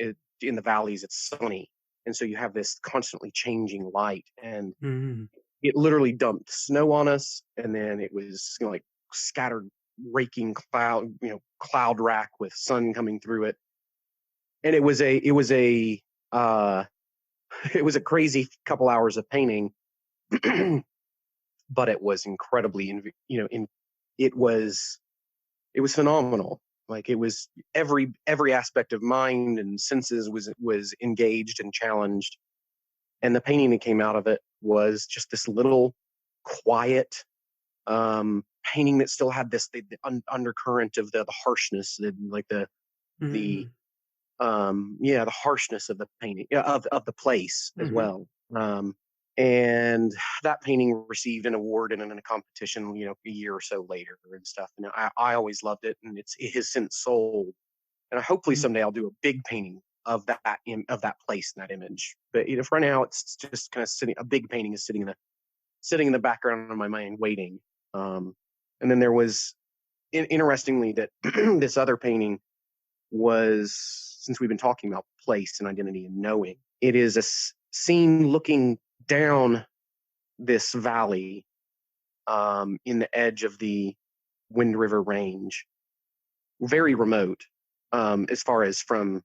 B: in the valleys it's sunny, and so you have this constantly changing light, and
A: Hmm.
B: it literally dumped snow on us, and then it was like scattered, raking cloud rack with sun coming through it, and uh, it was a crazy couple hours of painting. But it was incredibly, it was it was phenomenal. Like it was every aspect of mind and senses was engaged and challenged, and the painting that came out of it was just this little quiet painting that still had the undercurrent of the harshness, the
A: Hmm.
B: the harshness of the painting, yeah, of the place as
A: Hmm.
B: well. And that painting received an award in a competition, a year or so later and stuff. And I always loved it, and it has since sold. And hopefully
A: Hmm.
B: someday I'll do a big painting of of that place and that image. But for now, it's just kind of sitting. A big painting is sitting in the background of my mind, waiting. Um, and then there was, interestingly, that this other painting was since we've been talking about place and identity and knowing, it is a scene looking down this valley in the edge of the Wind River Range, very remote as far as from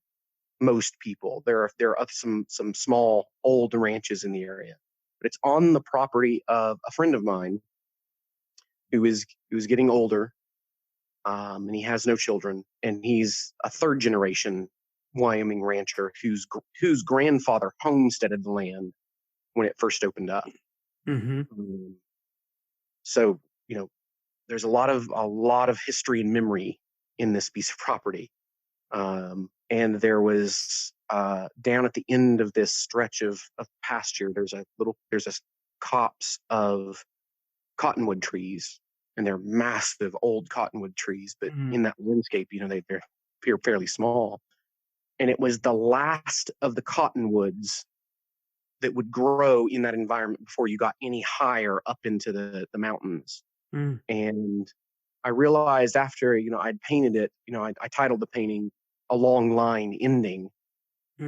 B: most people. There are some small old ranches in the area, but it's on the property of a friend of mine who is getting older, and he has no children, and he's a third generation Wyoming rancher whose grandfather homesteaded the land when it first opened up.
A: Mm-hmm.
B: Um, so you know, there's a lot of history and memory in this piece of property. And there was down at the end of this stretch of pasture, there's a copse of cottonwood trees, and they're massive old cottonwood trees. But
A: Mm-hmm.
B: in that landscape, they appear fairly small. And it was the last of the cottonwoods that would grow in that environment before you got any higher up into the mountains.
A: Mm-hmm.
B: And I realized after, I'd painted it, I titled the painting "A Long Line Ending."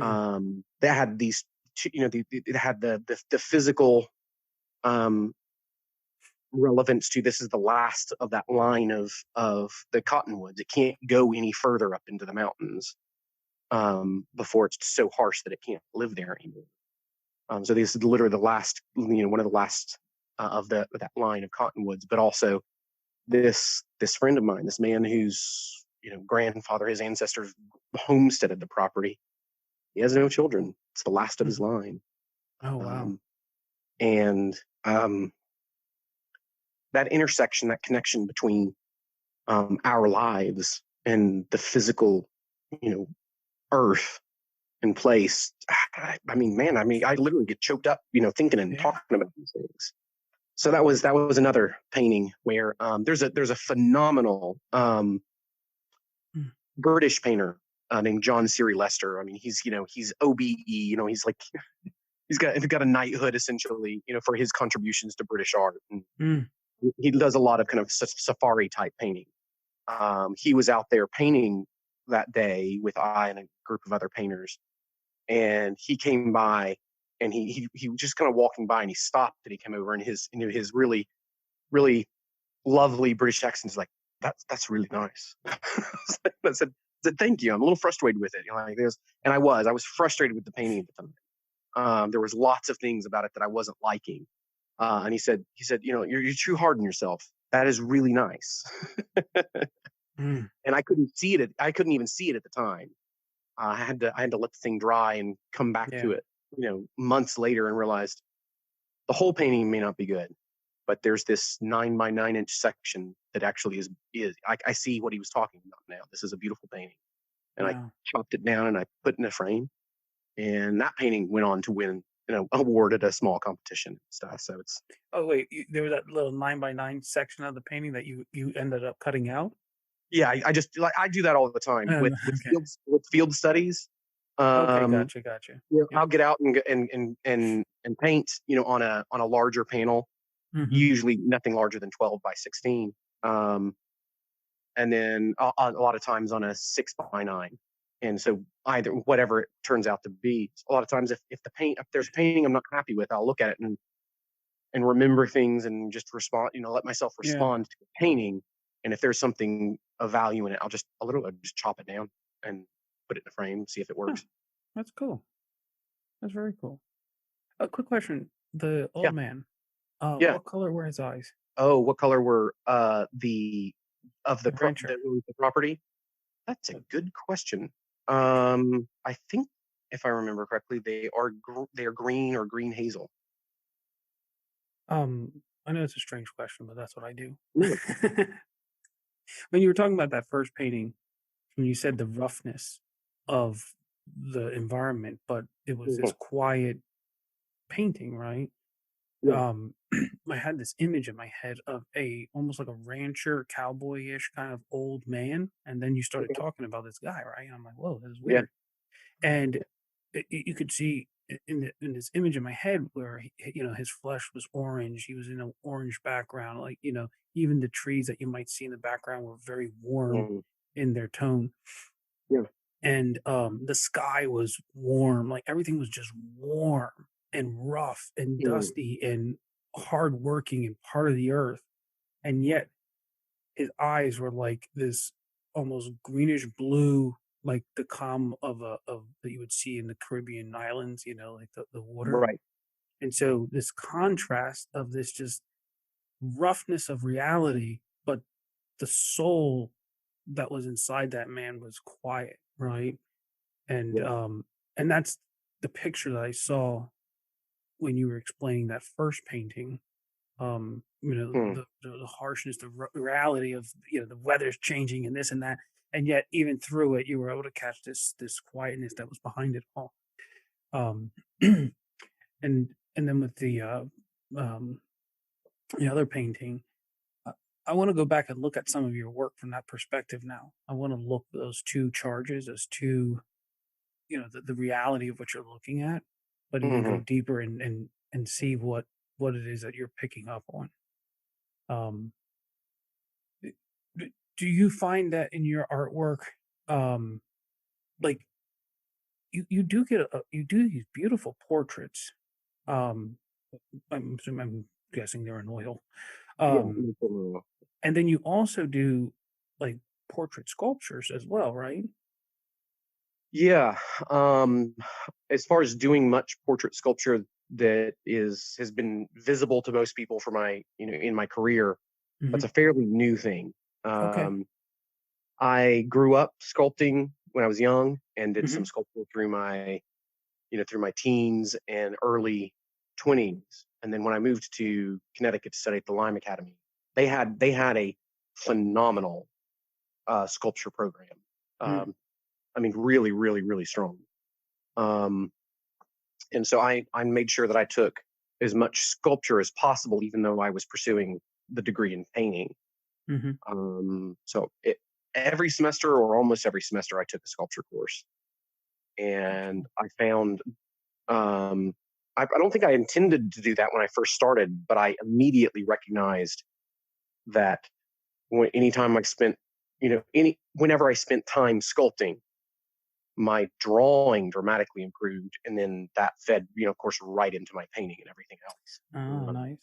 B: That had these, it had the physical relevance to, this is the last of that line of the cottonwoods. It can't go any further up into the mountains before it's so harsh that it can't live there anymore. So this is literally the last, one of the last of that line of cottonwoods. But also this friend of mine, this man whose grandfather, his ancestors homesteaded the property. He has no children. It's the last of his line.
A: Oh, wow.
B: And that intersection, that connection between our lives and the physical, earth and place. I mean, man, I literally get choked up, thinking and talking about these things. So that was another painting where there's a phenomenal British painter named John Siri Lester. I mean, he's OBE. He's like he's got a knighthood essentially, for his contributions to British art. And he does a lot of kind of safari type painting. He was out there painting that day with I and a group of other painters, and he came by, and he was just kind of walking by, and he stopped, and he came over, and his really really lovely British accent is like, that's really nice. I said thank you. I'm a little frustrated with it, like this, and I was frustrated with the painting at the time. There was lots of things about it that I wasn't liking, and he said you're too hard on yourself. That is really nice. And I couldn't even see it at the time. I had to let the thing dry and come back to it, months later, and realized the whole painting may not be good, but there's this 9 by 9 inch section that actually is I see what he was talking about now. This is a beautiful painting, and I chopped it down and I put it in a frame, and that painting went on to win award at a small competition and stuff. So it's
A: Oh, wait, there was that little 9 by 9 section of the painting that you ended up cutting out?
B: yeah, I just like I do that all the time with
A: Okay.
B: field studies.
A: Okay,
B: Um,
A: gotcha.
B: Yeah,
A: Yep.
B: I'll get out and paint, on a larger panel,
A: Mhm.
B: usually nothing larger than 12 by 16. Um, and then a lot of times on a 6 by 9. And so either whatever it turns out to be, a lot of times if there's a painting I'm not happy with, I'll look at it and remember things and just respond, let myself
A: Yeah.
B: respond to the painting. And if there's something of value in it, I'll literally just chop it down and put it in a frame, see if it
A: Huh,
B: works.
A: that's cool. That's very cool. A quick question. The
B: Yeah.
A: old man,
B: Yeah.
A: what color were his eyes?
B: Oh, what color were
A: The rancher.
B: the property? That's a
A: Uh,
B: good question. I think if I remember correctly, they are green or green hazel.
A: I know it's a strange question, but that's what I do.
B: Really?
A: When you were talking about that first painting, when you said the roughness of the environment, but it was this
B: Mhm.
A: quiet painting, right?
B: Yeah.
A: I had this image in my head of a almost like a rancher, cowboy-ish kind of old man, and then you started
B: Okay.
A: talking about this guy, right? And I'm like, whoa, this is
B: Yeah.
A: weird. And you could see in this image in my head where his flesh was orange. He was in an orange background, like even the trees that you might see in the background were very warm
B: Mm.
A: in their tone.
B: Yeah.
A: and the sky was warm, like everything was just warm and rough and
B: Mm.
A: dusty and hardworking and part of the earth, and yet his eyes were like this almost greenish blue, like the calm of a of that you would see in the Caribbean islands, like the water.
B: Right.
A: And so this contrast of this just roughness of reality, but the soul that was inside that man was quiet, right? And
B: Yeah.
A: um and that's the picture that I saw when you were explaining that first painting.
B: Mm.
A: The harshness, the reality of the weather's changing and this and that, and yet even through it, you were able to catch this quietness that was behind it all. Um, and and then with um, the other painting, uh, I want to go back and look at some of your work from that perspective. Now, I want to look at those two charges as two, the reality of what you're looking at, but even
B: Hmm.
A: go deeper and see what it is that you're picking up on. Um, D do you find that in your artwork, um, like, you do get you do these beautiful portraits, um, I'm guessing they're in oil,
B: Yeah.
A: um, and then you also do, like, portrait sculptures as well, right?
B: Yeah. Um, as far as doing much portrait sculpture that has been visible to most people for my, in my career, that's
A: Mhm.
B: a fairly new thing.
A: Okay.
B: I grew up sculpting when I was young and did some
A: Mhm.
B: sculpture through my teens and early 20s. And then when I moved to Connecticut to study at the Lime Academy, they had a phenomenal sculpture program.
A: Mm.
B: Um, I mean, really, really, really strong. Um, and so I made sure that I took as much sculpture as possible, even though I was pursuing the degree in painting.
A: Mhm.
B: Every semester or almost every semester, I took a sculpture course, and
A: Excellent.
B: I found I don't think I intended to do that when I first started, but I immediately recognized that anytime I spent, whenever I spent time sculpting, my drawing dramatically improved, and then that fed, of course, right into my painting and everything else.
A: Oh, nice.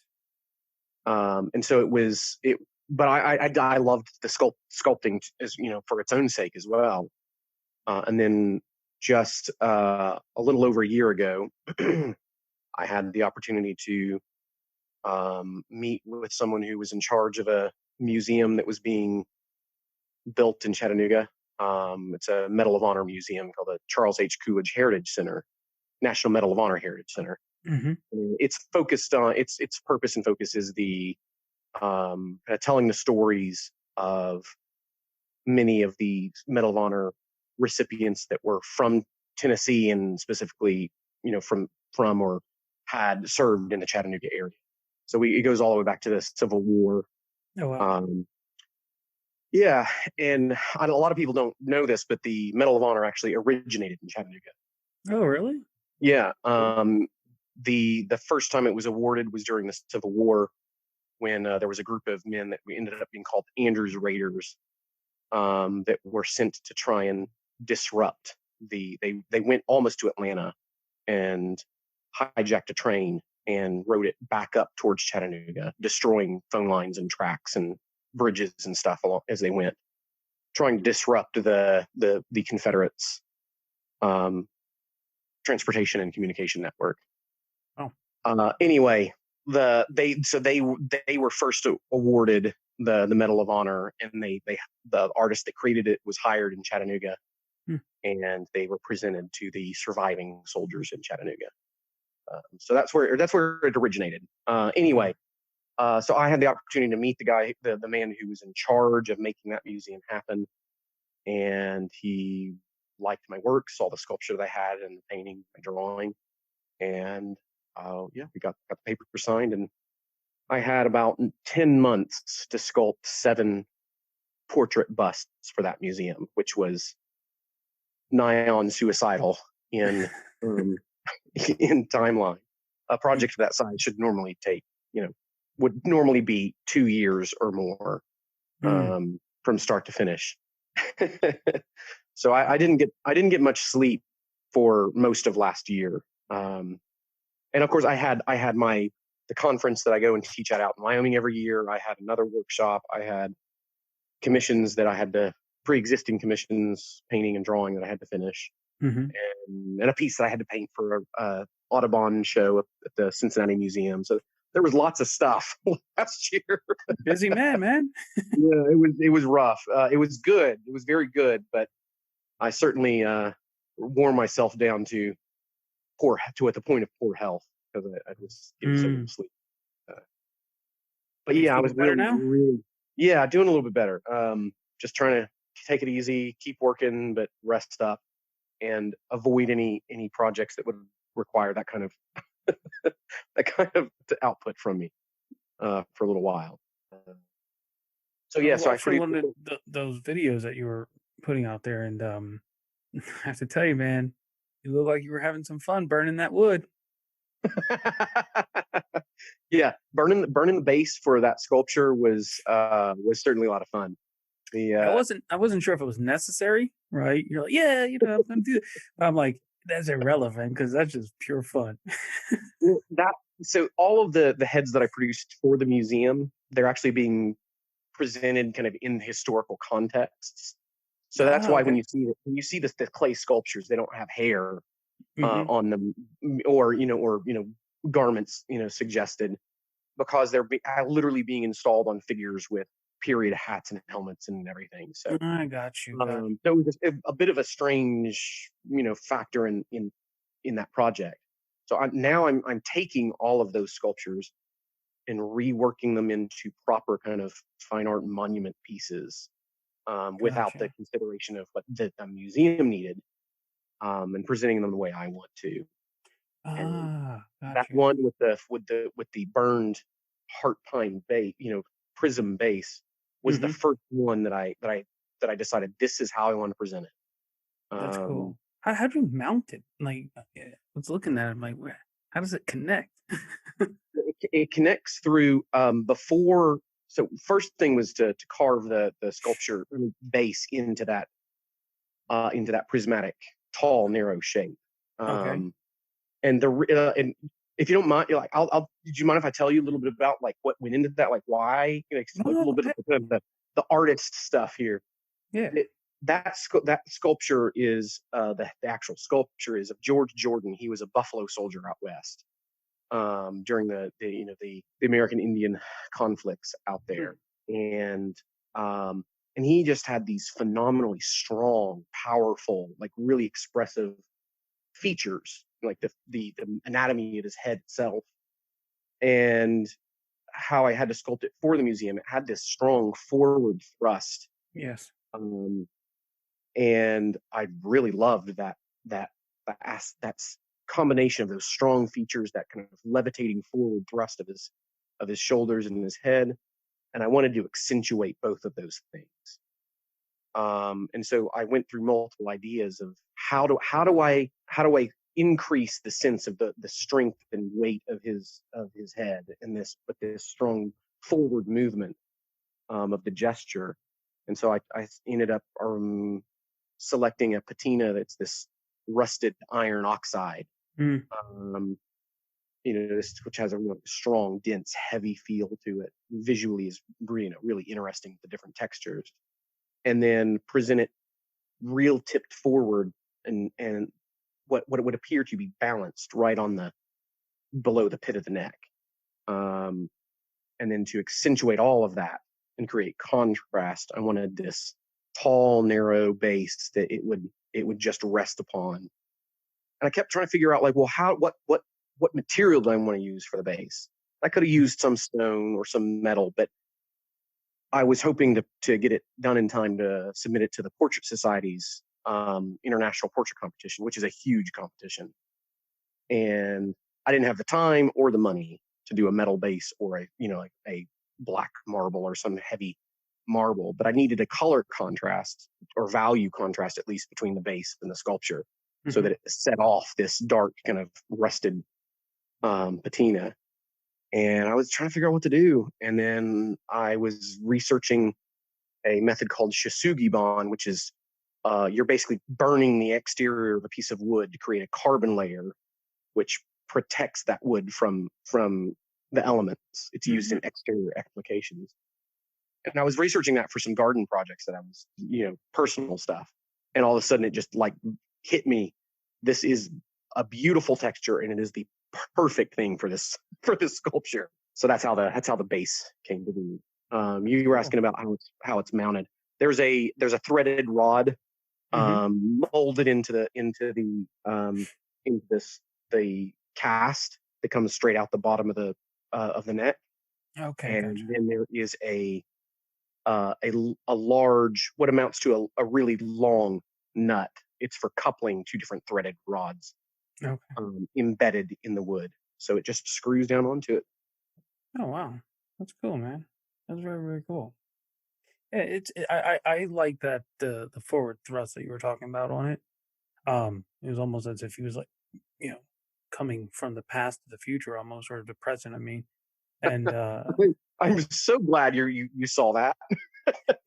B: And so but I loved the sculpting as for its own sake as well. And then just a little over a year ago, I had the opportunity to meet with someone who was in charge of a museum that was being built in Chattanooga. It's a Medal of Honor museum called the Charles H. Coolidge Heritage Center, National Medal of Honor Heritage Center.
A: Mhm.
B: It's focused on its purpose and focus is the kind of telling the stories of many of the Medal of Honor recipients that were from Tennessee and specifically, from or had served in the Chattanooga area. So it goes all the way back to the Civil War.
A: Oh, wow.
B: Um, yeah, and a lot of people don't know this, but the Medal of Honor actually originated in Chattanooga.
A: Oh, really?
B: Yeah, the first time it was awarded was during the Civil War when there was a group of men that we ended up being called Andrews Raiders that were sent to try and disrupt they went almost to Atlanta and hijacked a train and rode it back up towards Chattanooga, destroying phone lines and tracks and bridges and stuff as they went, trying to disrupt the Confederates' um, transportation and communication network.
A: Oh.
B: Anyway, they were first awarded the Medal of Honor, and the artist that created it was hired in Chattanooga,
A: Hmm.
B: and they were presented to the surviving soldiers in Chattanooga. So that's where it originated.
A: Wow.
B: Anyway, so I had the opportunity to meet the man who was in charge of making that museum happen, and he liked my work, saw the sculpture that I had and the painting, my drawing, and yeah, we got the paper signed, and I had about 10 months to sculpt 7 portrait busts for that museum, which was nigh on suicidal in um, in timeline. A
A: Mm.
B: project of that size would normally be 2 years or more
A: Mm.
B: from start to finish. So I didn't get much sleep for most of last year. And of course, I had the conference that I go and teach at out in Wyoming every year. I had another workshop. I had commissions that I had to pre-existing commissions, painting and drawing that I had to finish,
A: Mm-hmm.
B: and a piece that I had to paint for a Audubon show at the Cincinnati Museum. So there was lots of stuff last year.
A: Busy man.
B: Yeah, it was rough. It was good. It was very good, but I certainly wore myself down to at the point of poor health because I was getting so little sleep. Uh, but
A: You
B: yeah, I was
A: feeling better now?
B: really yeah, doing a little bit better. Just trying to take it easy, keep working, but rest up and avoid any projects that would require that kind of that kind of output from me for a little while. So
A: I
B: yeah,
A: was
B: so I
A: watching
B: produced.
A: one of those videos that you were putting out there, and I have to tell you, man, you look like you were having some fun burning that wood.
B: Yeah, burning the base for that sculpture was certainly a lot of fun. The
A: I wasn't sure if it was necessary, right? You're like, yeah, I'm gonna do it. But I'm like, that's irrelevant because that's just pure fun.
B: that so all of the heads that I produced for the museum, they're actually being presented kind of in historical contexts. So that's
A: Ah,
B: why
A: okay.
B: when you see the clay sculptures, they don't have hair
A: Hmm.
B: on them, or garments suggested, because literally being installed on figures with period hats and helmets and everything. So
A: I got you. Got
B: so it was a bit of a strange factor in that project. So now I'm taking all of those sculptures and reworking them into proper kind of fine art monument pieces, without the
A: gotcha.
B: consideration of what the museum needed, and presenting them the way I want to. And
A: Ah,
B: that
A: gotcha.
B: one with the burned heart pine base, prism base, was the
A: Hmm.
B: first one that I decided this is how I want to present it.
A: That's cool. How'd you mount it? Like, yeah, I was looking at it, I'm like, where? How does it connect?
B: It connects through before. So first thing was to carve the sculpture base into that prismatic, tall, narrow shape.
A: Okay.
B: Um, and if you don't mind, like did you mind if I tell you a little bit about like what went into that, like why,
A: No,
B: like a
A: no,
B: little
A: go
B: bit of
A: ahead.
B: the artist stuff here.
A: Yeah.
B: That sculpture is the actual sculpture is of George Jordan. He was a Buffalo soldier out west, during the American Indian conflicts out
A: Hmm.
B: there, and um, and he just had these phenomenally strong, powerful, like really expressive features, like the anatomy of his head itself, and how I had to sculpt it for the museum. It had this strong forward thrust,
A: Yes.
B: um, and I really loved that that's combination of those strong features, that kind of levitating forward thrust of his shoulders and his head, and I wanted to accentuate both of those things. And so I went through multiple ideas of how do I increase the sense of the strength and weight of his head, and this strong forward movement, of the gesture. And so I ended up selecting a patina that's this rusted iron oxide,
A: Mm.
B: um, which has a really strong, dense, heavy feel to it. Visually is really interesting with the different textures, and then present it real tipped forward, and what it would appear to be balanced right on the below the pit of the neck, um, and then to accentuate all of that and create contrast, I wanted this tall, narrow base that it would just rest upon. And I kept trying to figure out, like, well, what material do I want to use for the base? I could have used some stone or some metal, but I was hoping to get it done in time to submit it to the Portrait Society's international portrait competition, which is a huge competition. And I didn't have the time or the money to do a metal base, or like a black marble or some heavy marble, but I needed a color contrast, or value contrast at least, between the base and the sculpture, so
A: Hmm.
B: that it set off this dark kind of rusted patina. And I was trying to figure out what to do, and then I was researching a method called shisugi ban, which is you're basically burning the exterior of a piece of wood to create a carbon layer, which protects that wood from the elements. It's used
A: Hmm.
B: in exterior applications. And I was researching that for some garden projects that I was, personal stuff. And all of a sudden, it just like hit me. This is a beautiful texture, and it is the perfect thing for this for this sculpture. So that's how the base came to be.
A: That's
B: You were
A: cool.
B: asking about how it's mounted. There's a threaded rod
A: Hmm.
B: molded into this the cast that comes straight out the bottom of the net,
A: Okay,
B: and
A: gotcha.
B: then there is a large, what amounts to a really long nut. It's for coupling two different threaded rods
A: Okay.
B: embedded in the wood, so it just screws down onto it.
A: Oh wow, that's cool, man. That's very very cool. Yeah, I like that the forward thrust that you were talking about on it. It was almost as if he was like, you know, coming from the past to the future almost, or the present, I mean. And,
B: I'm so glad you saw that.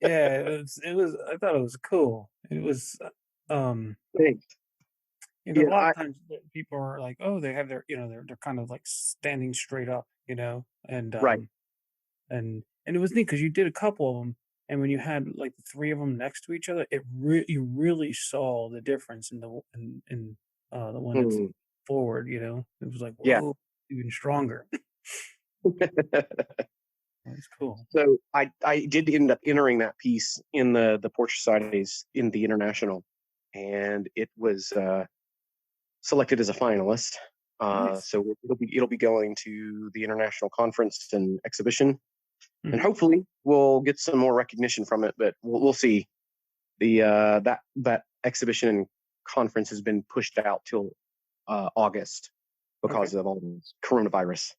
A: yeah, it was I thought it was cool. It was,
B: Thanks.
A: because
B: Yeah,
A: a lot of times people are like, "Oh, they have their" they're kind of, like, standing straight up,
B: right.
A: and it was neat because you did a couple of them, and when you had, like, the 3 of them next to each other, you really saw the difference in the one that's
B: Mm,
A: forward, It was like,
B: yeah.
A: "Whoa, even stronger." That's cool.
B: So I did end up entering that piece in the Portrait Societies in the international, and it was selected as a finalist.
A: Nice.
B: So it'll be going to the international conference and exhibition, and
A: Mhm.
B: hopefully we'll get some more recognition from it. But we'll see. The that exhibition and conference has been pushed out till August
A: Okay.
B: because of all this coronavirus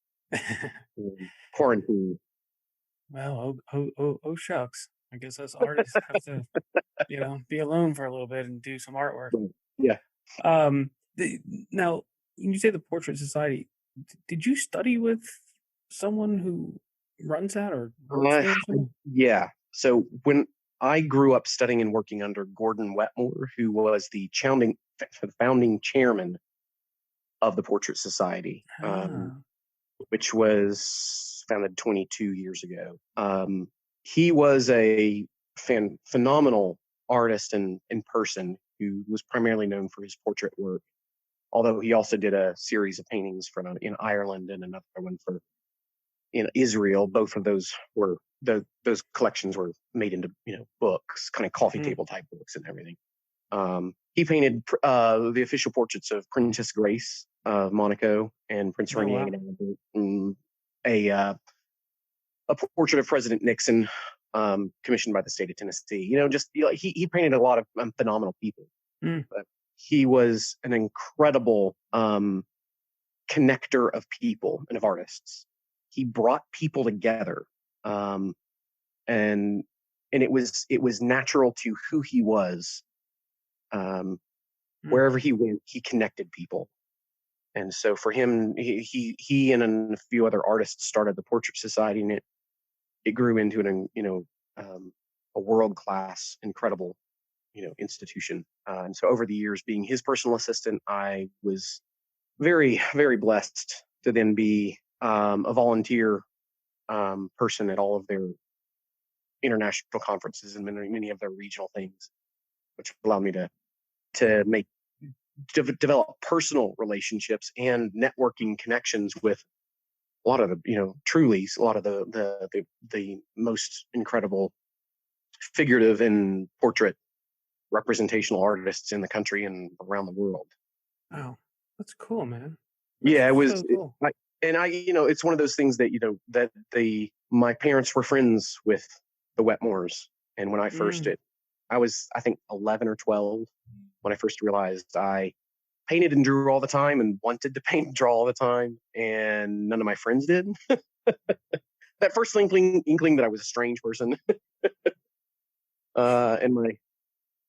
B: quarantine.
A: Well, oh, shucks. I guess us artists have to, be alone for a little bit and do some artwork.
B: But, yeah.
A: The now, when you say the Portrait Society, did you study with someone who runs that or works
B: Uh,
A: there or something?
B: yeah. So when I grew up studying and working under Gordon Wetmore, who was the founding chairman of the Portrait Society,
A: Ah,
B: which was founded 22 years ago. He was a phenomenal artist and in person who was primarily known for his portrait work. Although he also did a series of paintings in Ireland and another one for in Israel. Both of those those collections were made into books, kind of coffee
A: mm,
B: table type books and everything. He painted the official portraits of Princess Grace of Monaco and Prince
A: oh,
B: Rene
A: wow.
B: and Albert, and a uh, a portrait of President Nixon, commissioned by the state of Tennessee. Just he painted a lot of phenomenal people.
A: Mm,
B: But he was an incredible connector of people and of artists. He brought people together, um, and it was natural to who he was. Um,
A: mm,
B: Wherever he went, he connected people. And so for him, he and a few other artists started the Portrait Society, and it grew into um, a world class, incredible institution. And so over the years, being his personal assistant, I was very very blessed to then be a volunteer person at all of their international conferences and many of their regional things, which allowed me to develop personal relationships and networking connections with a lot of truly a lot of the most incredible figurative and portrait representational artists in the country and around the world.
A: wow. That's cool, man. That's
B: Yeah, it was.
A: so cool.
B: It's one of those things that my parents were friends with the Wetmores, and when
A: Mm,
B: I was, I think, 11 or 12 when I first realized I painted and drew all the time and wanted to paint and draw all the time, and none of my friends did. That first inkling that I was a strange person, uh, and my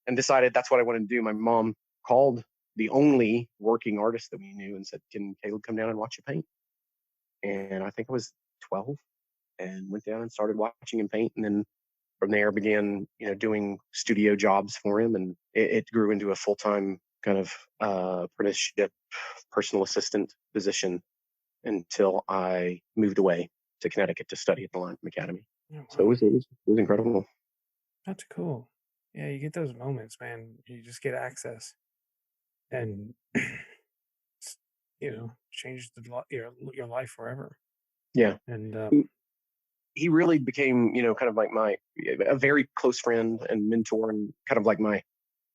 B: and decided that's what I wanted to do. My mom called the only working artist that we knew and said, "Can Caleb come down and watch you paint?" And I think I was 12, and went down and started watching him paint, and then from there, began doing studio jobs for him, and it grew into a full time kind of apprenticeship, personal assistant position until I moved away to Connecticut to study at the Lyme Academy.
A: Oh,
B: So
A: wow.
B: it was incredible.
A: That's cool. Yeah, you get those moments, man. You just get access and change your life forever.
B: Yeah.
A: And
B: He really became, kind of like a very close friend and mentor, and kind of like my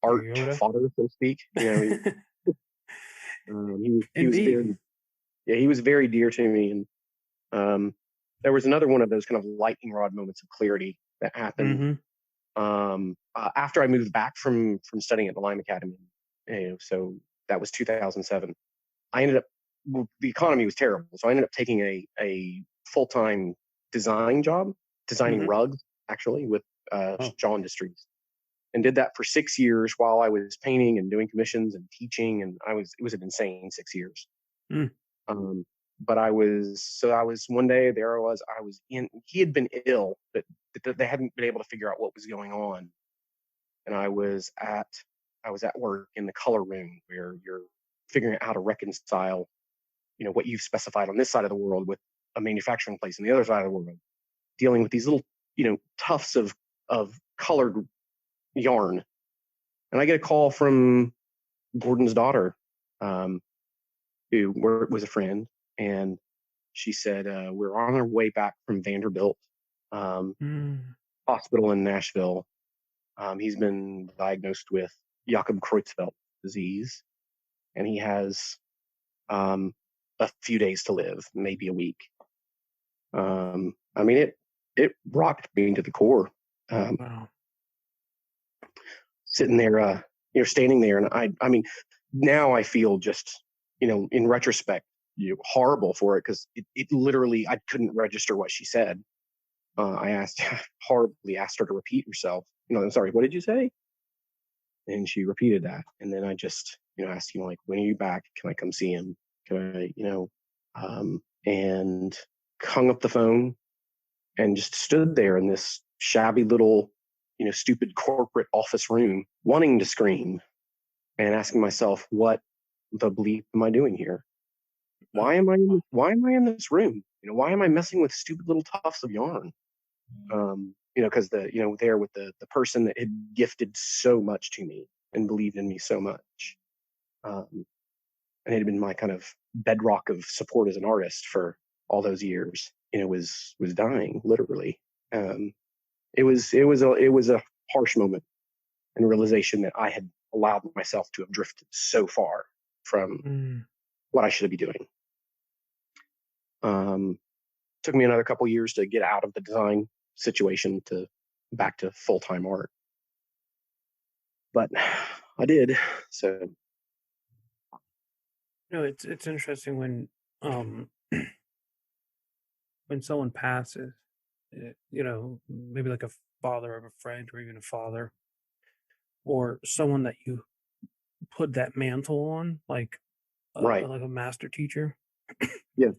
A: your
B: art
A: Yoda.
B: father, so to speak. He was
A: Indeed.
B: very, yeah, he was very dear to me. And there was another one of those kind of lightning rod moments of clarity that happened
A: Mm-hmm.
B: after I moved back from studying at the Lyme Academy. So that was 2007. I ended up, well, the economy was terrible, so I ended up taking a full time design job, designing
A: Mm-hmm.
B: rugs actually with
A: Oh.
B: Shaw Industries, and did that for 6 years while I was painting and doing commissions and teaching, and it was an insane 6 years.
A: Mm.
B: Um, but I was one day there. I was in. He had been ill, but they hadn't been able to figure out what was going on, and I was at work in the color room where you're figuring out how to reconcile what you've specified on this side of the world with a manufacturing place on the other side of the world, dealing with these little tufts of colored yarn. And I get a call from Gordon's daughter, um, was a friend, and she said, we're on our way back from Vanderbilt um,
A: Mm.
B: hospital in Nashville. He's been diagnosed with Jakob Creutzfeldt disease, and he has a few days to live, maybe a week. I mean, it rocked me to the core. Um,
A: Wow.
B: Sitting there, standing there, and I mean, now I feel just, in retrospect, horrible for it, because it literally, I couldn't register what she said. I horribly asked her to repeat herself. I'm sorry, what did you say? And she repeated that, and then I just, asked, like, when are you back? Can I come see him? Can I, and hung up the phone and just stood there in this shabby little, stupid corporate office room, wanting to scream and asking myself, what the bleep am I doing here? Why am I in this room? Why am I messing with stupid little tufts of yarn? Because there with the person that had gifted so much to me and believed in me so much. Um, and it had been my kind of bedrock of support as an artist for all those years, was dying literally. Um, it was a harsh moment and realization that I had allowed myself to have drifted so far from
A: Mm.
B: what I should be doing. Um, Took me another couple years to get out of the design situation to back to full time art, but I did. So
A: It's interesting um when someone passes, maybe like a father of a friend or even a father or someone that you put that mantle on,
B: right,
A: like a master teacher.
B: yeah,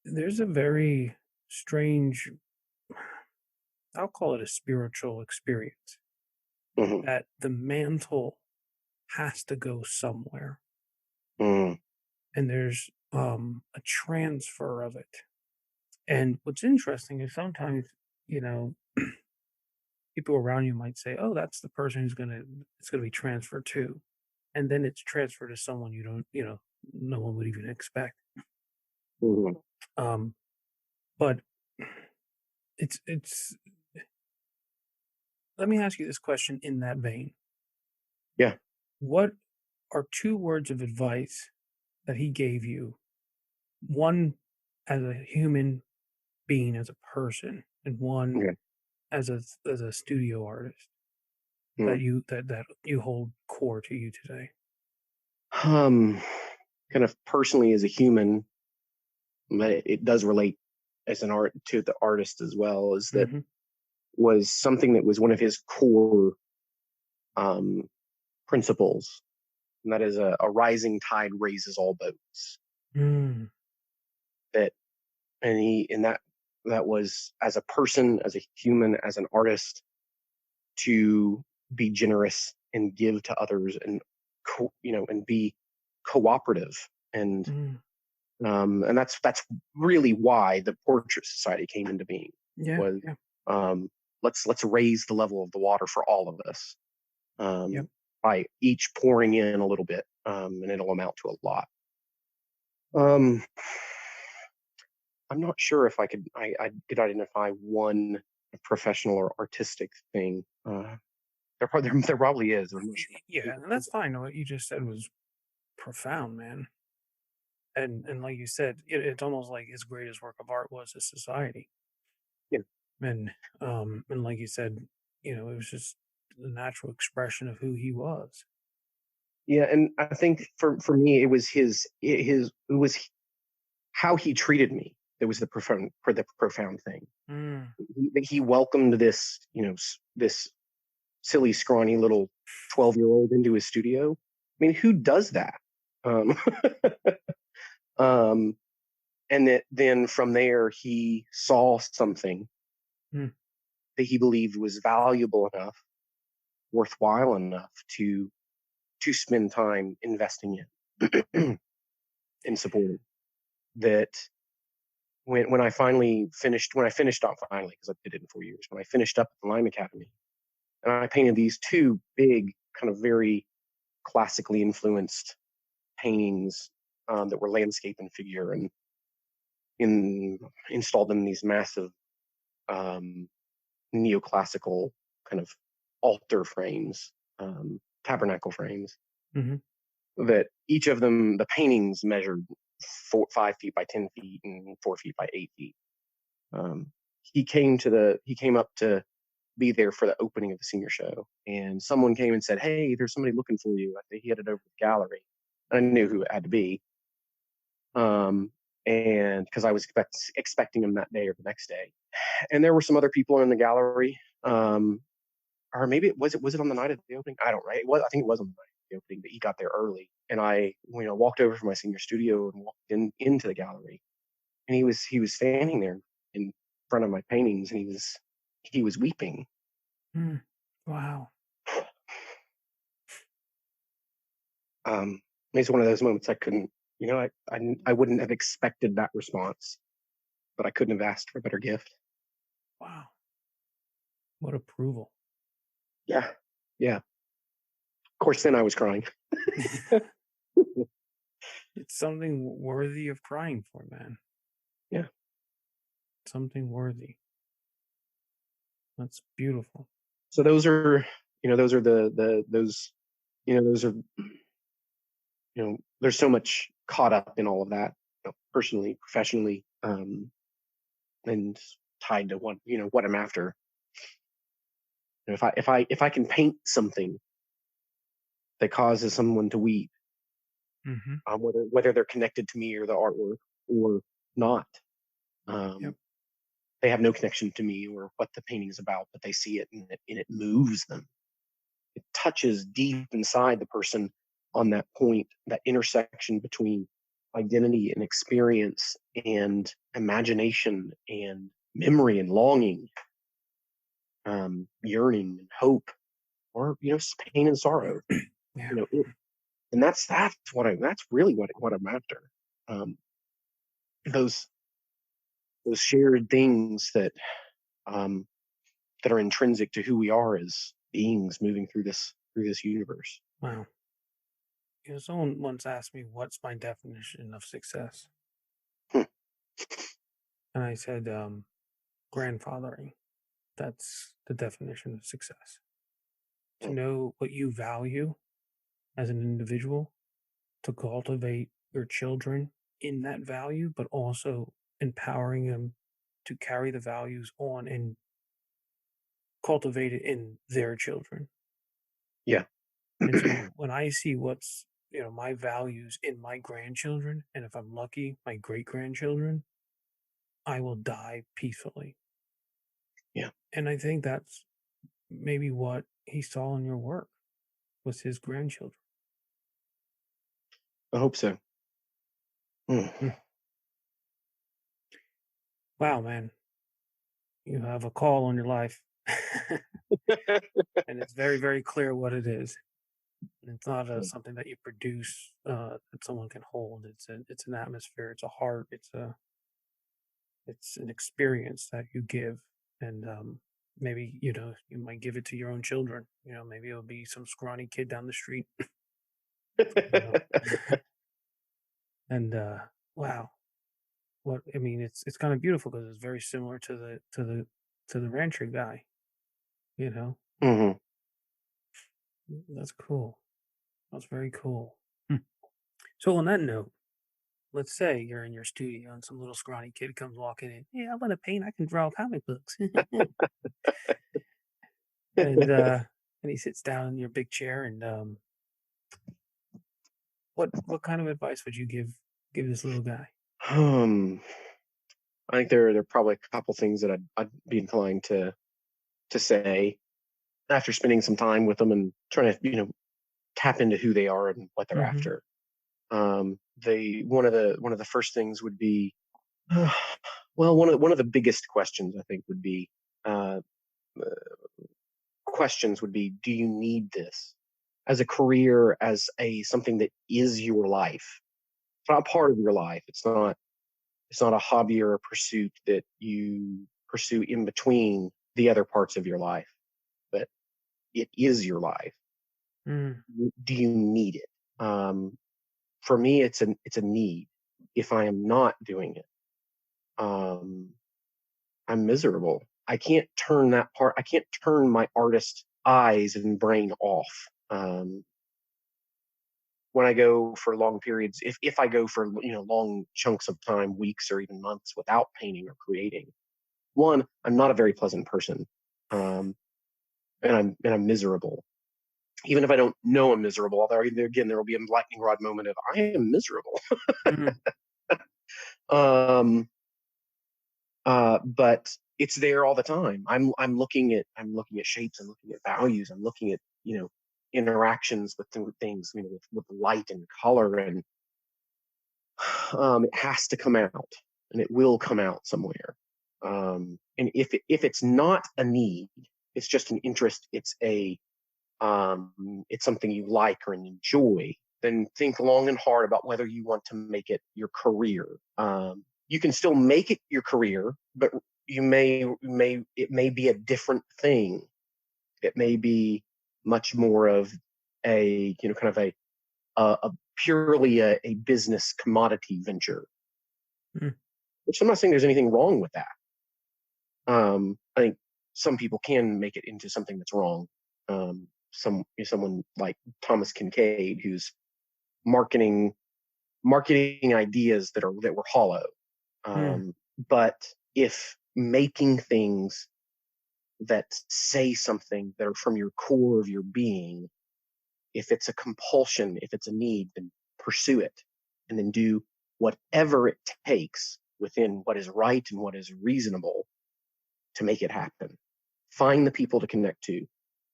A: There's a very strange, I'll call it a spiritual experience,
B: hmm
A: that the mantle has to go somewhere,
B: mm,
A: and there's a transfer of it. And what's interesting is sometimes, you know, people around you might say, "Oh, that's the person it's gonna be transferred to," and then it's transferred to someone you don't, no one would even expect.
B: hmm
A: Um, but it's. Let me ask you this question in that vein:
B: yeah.
A: what are two words of advice that he gave you? One as a human being, as a person, and one
B: Okay.
A: as a studio artist
B: Mm.
A: that you hold core to you today.
B: Um, Kind of personally as a human, but it does relate as an art to the artist as well. Is that
A: Hmm.
B: was something that was one of his core um, principles, and that is a rising tide raises all boats.
A: Mm.
B: That and he in that that was, as a person, as a human, as an artist, to be generous and give to others, and and be cooperative,
A: Mm.
B: and that's really why the Portrait Society came into being.
A: Yeah.
B: Was
A: Yeah.
B: um, let's raise the level of the water for all of us,
A: Yep.
B: by each pouring in a little bit, and it'll amount to a lot. Um, I'm not sure if I could identify one professional or artistic thing. There probably is. I'm not sure.
A: Yeah, and that's fine. What you just said was profound, man. And like you said, it's almost like his greatest work of art was his society.
B: Yeah,
A: And like you said, it was just the natural expression of who he was.
B: yeah, and I think for me, it was it was how he treated me that was the profound thing.
A: Mm.
B: He welcomed this, this silly, scrawny little 12-year-old into his studio. I mean, who does that? Um, um, and then from there, he saw something
A: Mm.
B: that he believed was valuable enough, worthwhile enough to spend time investing in and supporting. That when I finished up finally, because I did it in 4 years, when I finished up at the Lime Academy, and I painted these two big, kind of very classically influenced paintings, that were landscape and figure, and in installed in these massive, um, neoclassical kind of altar frames, tabernacle frames.
A: Mhm.
B: That each of them, the paintings measured 5 feet by 10 feet and 4 feet by 8 feet. Um, he came up to be there for the opening of the senior show, and someone came and said, "Hey, there's somebody looking for you." I think he headed over to the gallery. I knew who it had to be, um, and because I was expecting him that day or the next day. And there were some other people in the gallery, or maybe it was it on the night of the opening. I don't, right. I think it was on the night of the opening, but he got there early, and I, walked over from my senior studio and walked into the gallery, and he was standing there in front of my paintings, and he was weeping.
A: Mm. Wow.
B: It's one of those moments I couldn't, I wouldn't have expected that response, but I couldn't have asked for a better gift.
A: Wow. What approval.
B: Yeah, yeah. Of course, then I was crying.
A: It's something worthy of crying for, man.
B: Yeah.
A: Something worthy. That's beautiful.
B: So those are those, those are, there's so much caught up in all of that, personally, professionally, and tied to what I'm after. If I can paint something that causes someone to weep,
A: Mhm.
B: whether they're connected to me or the artwork or not,
A: Yep.
B: um, they have no connection to me or what the painting is about, but they see it, and it moves them. It touches deep inside the person on that point, that intersection between identity and experience and imagination and memory and longing, yearning and hope, or pain and sorrow.
A: Yeah.
B: And that's really what I'm after. Um, those those shared things um, that are intrinsic to who we are as beings moving through this universe.
A: Wow. Someone once asked me, "What's my definition of success?"
B: Hmm.
A: And I said, grandfathering. That's the definition of success. To
B: Hmm.
A: know what you value as an individual, to cultivate your children in that value, but also empowering them to carry the values on and cultivate it in their children.
B: Yeah.
A: And so when I see what's, my values in my grandchildren, and if I'm lucky, my great grandchildren, I will die peacefully.
B: Yeah.
A: And I think that's maybe what he saw in your work was his grandchildren.
B: I hope so. Hmm.
A: Mm. Wow, man. you have a call on your life, and it's very, very clear what it is. And it's not something that you produce that someone can hold. It's an atmosphere. It's a heart. It's an experience that you give, and maybe you might give it to your own children. Maybe it'll be some scrawny kid down the street. You know, and wow, what I mean, it's kind of beautiful because it's very similar to the rancher guy. You know,
B: Hmm.
A: that's cool. That's very cool. Hmm. So on that note, let's say you're in your studio and some little scrawny kid comes walking in. Hey, I want to paint. I can draw comic books. and and he sits down in your big chair. And what kind of advice would you give this little guy?
B: Um, I think there are probably a couple things that I'd be inclined to say after spending some time with them and trying to tap into who they are and what they're
A: Hmm.
B: after. They one of the first things would be, well, one of the biggest questions I think would be, uh, do you need this as a career, as a something that is your life? It's not part of your life. It's not a hobby or a pursuit that you pursue in between the other parts of your life, but it is your life.
A: Mm,
B: Do you need it? For me, it's a need. If I am not doing it, um, I'm miserable. I can't turn my artist eyes and brain off. When I go for long periods, if I go for long chunks of time, weeks or even months without painting or creating, one, I'm not a very pleasant person, um, and I'm miserable. Even if I don't know I'm miserable, there will be a lightning rod moment of I am miserable.
A: mm,
B: um, but it's there all the time. I'm looking at shapes. I'm looking at values. I'm looking at interactions with things, with light and color, and it has to come out, and it will come out somewhere. And if it's not a need, it's just an interest. It's something you like or enjoy. Then think long and hard about whether you want to make it your career. You can still make it your career, but it may be a different thing. It may be much more of a kind of a purely a business commodity venture.
A: mm.
B: Which I'm not saying there's anything wrong with that. I think some people can make it into something that's wrong. Someone like Thomas Kincaid, who's marketing marketing ideas that were hollow.
A: Mm.
B: Um, but if making things that say something, that are from your core of your being, if it's a compulsion, if it's a need, then pursue it, and then do whatever it takes within what is right and what is reasonable to make it happen. Find the people to connect to,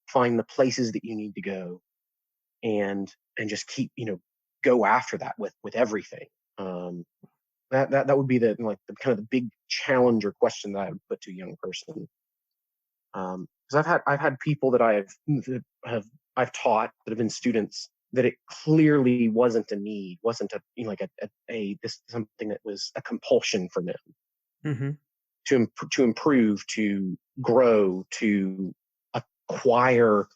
B: find the places that you need to go, and just keep go after that with everything. Um, that would be the kind of the big challenge or question that I would put to a young person. Because I've had people that I've taught that have been students that it clearly wasn't a need, wasn't a like a this something that was a compulsion for them
A: Mhm.
B: to improve, to grow, to acquire,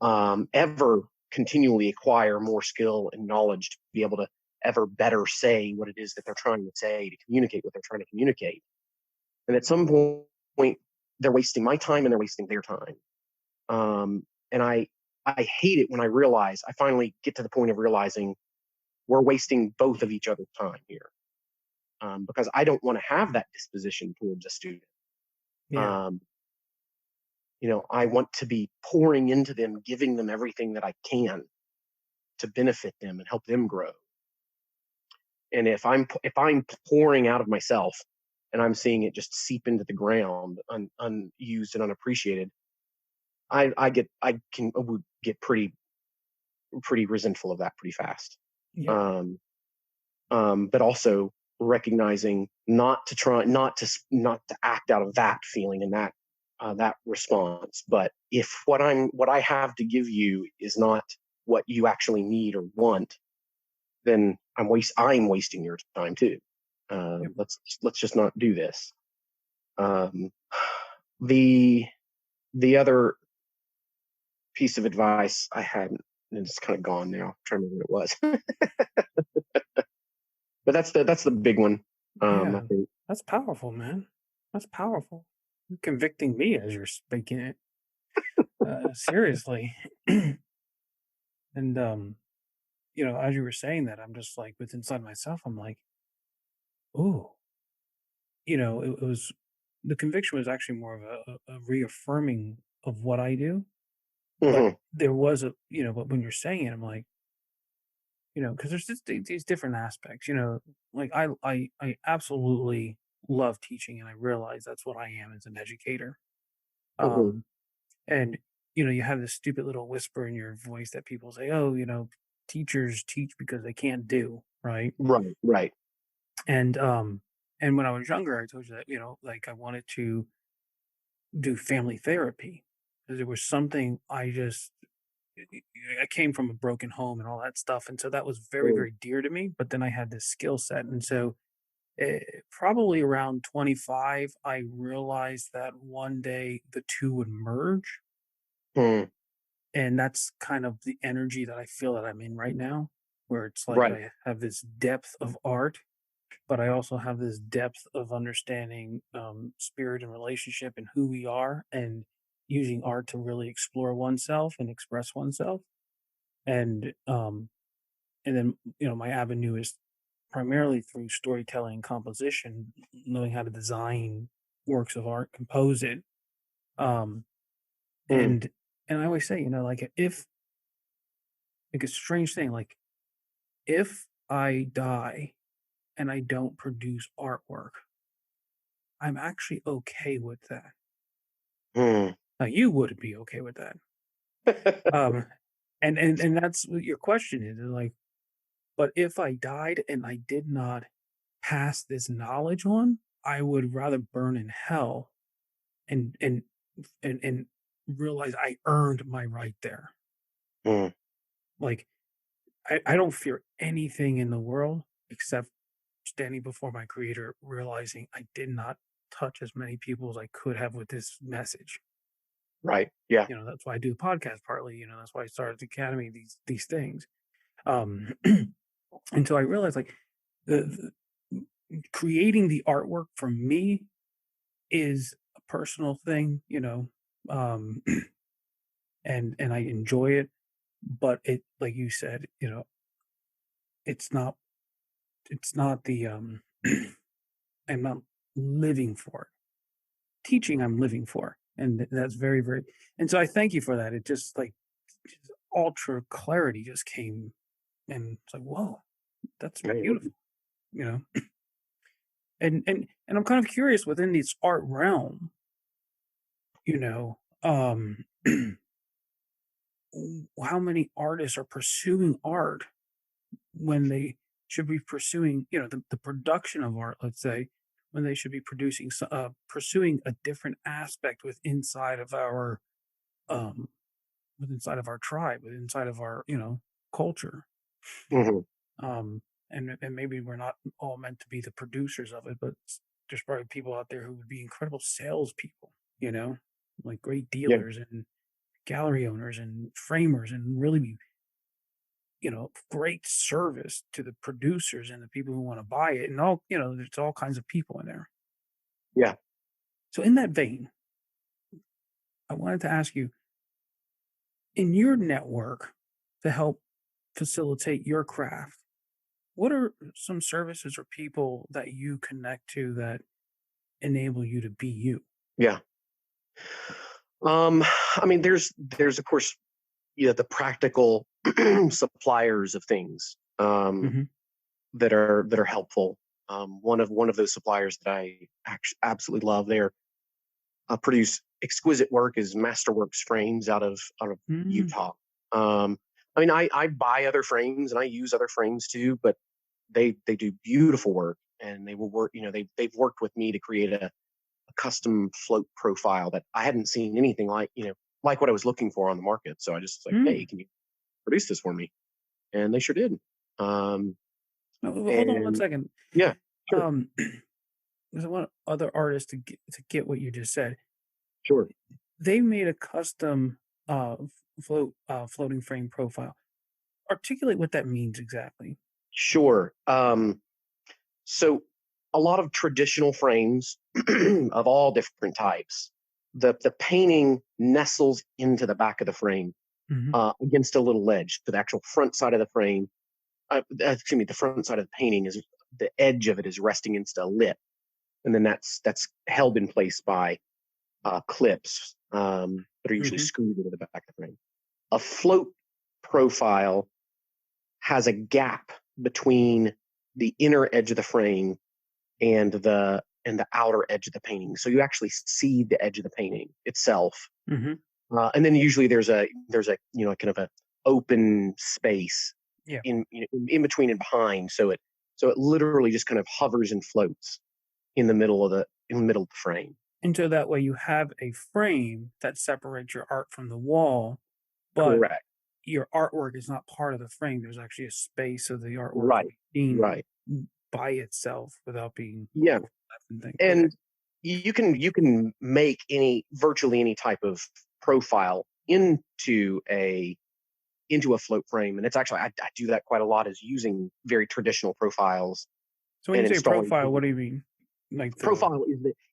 B: ever continually acquire more skill and knowledge to be able to ever better say what it is that they're trying to say, to communicate what they're trying to communicate. And at some point, they're wasting my time and they're wasting their time. And I hate it when I finally get to the point of realizing we're wasting both of each other's time here. Because I don't want to have that disposition towards a student.
A: Yeah.
B: Um, I want to be pouring into them, giving them everything that I can to benefit them and help them grow. And if I'm pouring out of myself and I'm seeing it just seep into the ground, unused and unappreciated, I would get pretty resentful of that pretty fast.
A: Yep.
B: Um, but also recognizing not to try, not to act out of that feeling and that response. But if what I have to give you is not what you actually need or want, then I'm wasting your time too.
A: Yep.
B: Let's just not do this. Um, the the other piece of advice I had, and it's kind of gone now. I'm trying to remember what it was, but that's the big one. I
A: Yeah.
B: think.
A: That's powerful, man. That's powerful. You're convicting me as you're speaking it. Seriously. And as you were saying that, I'm just like with inside myself, I'm like, ooh, it was the conviction was actually more of a reaffirming of what I do. But
B: Hmm.
A: there was but when you're saying it, I'm like, because there's just these different aspects, like I absolutely love teaching and I realize that's what I am as an educator.
B: Hmm.
A: Um, and, you have this stupid little whisper in your voice that people say, oh, teachers teach because they can't do, right?
B: Right. Right.
A: And when I was younger, I told you that, like I wanted to do family therapy because there was something I came from a broken home and all that stuff, and so that was very,
B: Mm.
A: very dear to me. But then I had this skill set, and so probably around 25, I realized that one day the two would merge,
B: Mm.
A: and that's kind of the energy that I feel that I'm in right now, where it's like
B: Right.
A: I have this depth of art, but I also have this depth of understanding spirit and relationship and who we are, and using art to really explore oneself and express oneself. And then my avenue is primarily through storytelling and composition, knowing how to design works of art, compose it. um
B: Mm.
A: and and I always say, like, if like a strange thing, like if I die and I don't produce artwork, I'm actually okay with that.
B: Mm.
A: Now you wouldn't be okay with that. um and that's what your question is like, but if I died and I did not pass this knowledge on, I would rather burn in hell and and realize I earned my right there.
B: Mm.
A: Like I don't fear anything in the world except standing before my creator, realizing I did not touch as many people as I could have with this message.
B: Right. Yeah.
A: That's why I do the podcast partly, that's why I started the academy, these things. Until I realized like creating the artwork for me is a personal thing, um, and I enjoy it, but it, like you said, it's not, it's not the, I'm not living for it. Teaching, I'm living for, and that's very, very, and so I thank you for that. It just like just ultra clarity just came, and it's like, whoa, that's
B: Yeah.
A: beautiful, you know. And I'm kind of curious within this art realm, you know, um, how many artists are pursuing art when they should be pursuing, the production of art, let's say, when they should be pursuing a different aspect um, with inside of our tribe, with inside of our, culture.
B: Hmm.
A: Um, and maybe we're not all meant to be the producers of it, but there's probably people out there who would be incredible salespeople, like great
B: Yeah.
A: dealers and gallery owners and framers, and really be, great service to the producers and the people who want to buy it. And all, there's all kinds of people in there.
B: Yeah.
A: So in that vein, I wanted to ask you, in your network to help facilitate your craft, what are some services or people that you connect to that enable you to be you?
B: Yeah. Um, I mean, there's of course, the practical suppliers of things
A: Hmm.
B: that are helpful. One of those suppliers that I absolutely love. They're produce exquisite work is Masterworks Frames out of
A: Mm.
B: Utah. Um, I mean, I buy other frames and I use other frames too, but they do beautiful work, and they will work. They've worked with me to create a custom float profile that I hadn't seen anything like, like what I was looking for on the market. So I just was like,
A: Mm.
B: hey, can you produce this for me? And they sure did.
A: Hold on one
B: And
A: second.
B: yeah, sure,
A: Um, 'Cause I want other artists to get what you just said.
B: sure,
A: They made a custom floating frame profile. Articulate what that means exactly.
B: sure. So a lot of traditional frames of all different types, the painting nestles into the back of the frame
A: Hmm.
B: against a little ledge. So the actual front side of the frame, excuse me, the front side of the painting is the edge of it is resting against a lip, and then that's held in place by clips that are usually
A: Hmm.
B: screwed into the back of the frame. A float profile has a gap between the inner edge of the frame and the outer edge of the painting, so you actually see the edge of the painting itself.
A: Hmm.
B: And then usually there's a kind of a open space
A: Yeah.
B: in between and behind, so it literally just kind of hovers and floats in the middle of the frame.
A: And so that way you have a frame that separates your art from the wall, but
B: Correct.
A: your artwork is not part of the frame. There's actually a space so the artwork can
B: Right.
A: be seen
B: Right.
A: by itself without being
B: Yeah.
A: overlapped and things. Okay.
B: And you can make virtually any type of profile into a float frame, and it's actually I do that quite a lot, is using very traditional profiles
A: So when you
B: and
A: say
B: installing
A: profile, what do you mean? Like the
B: profile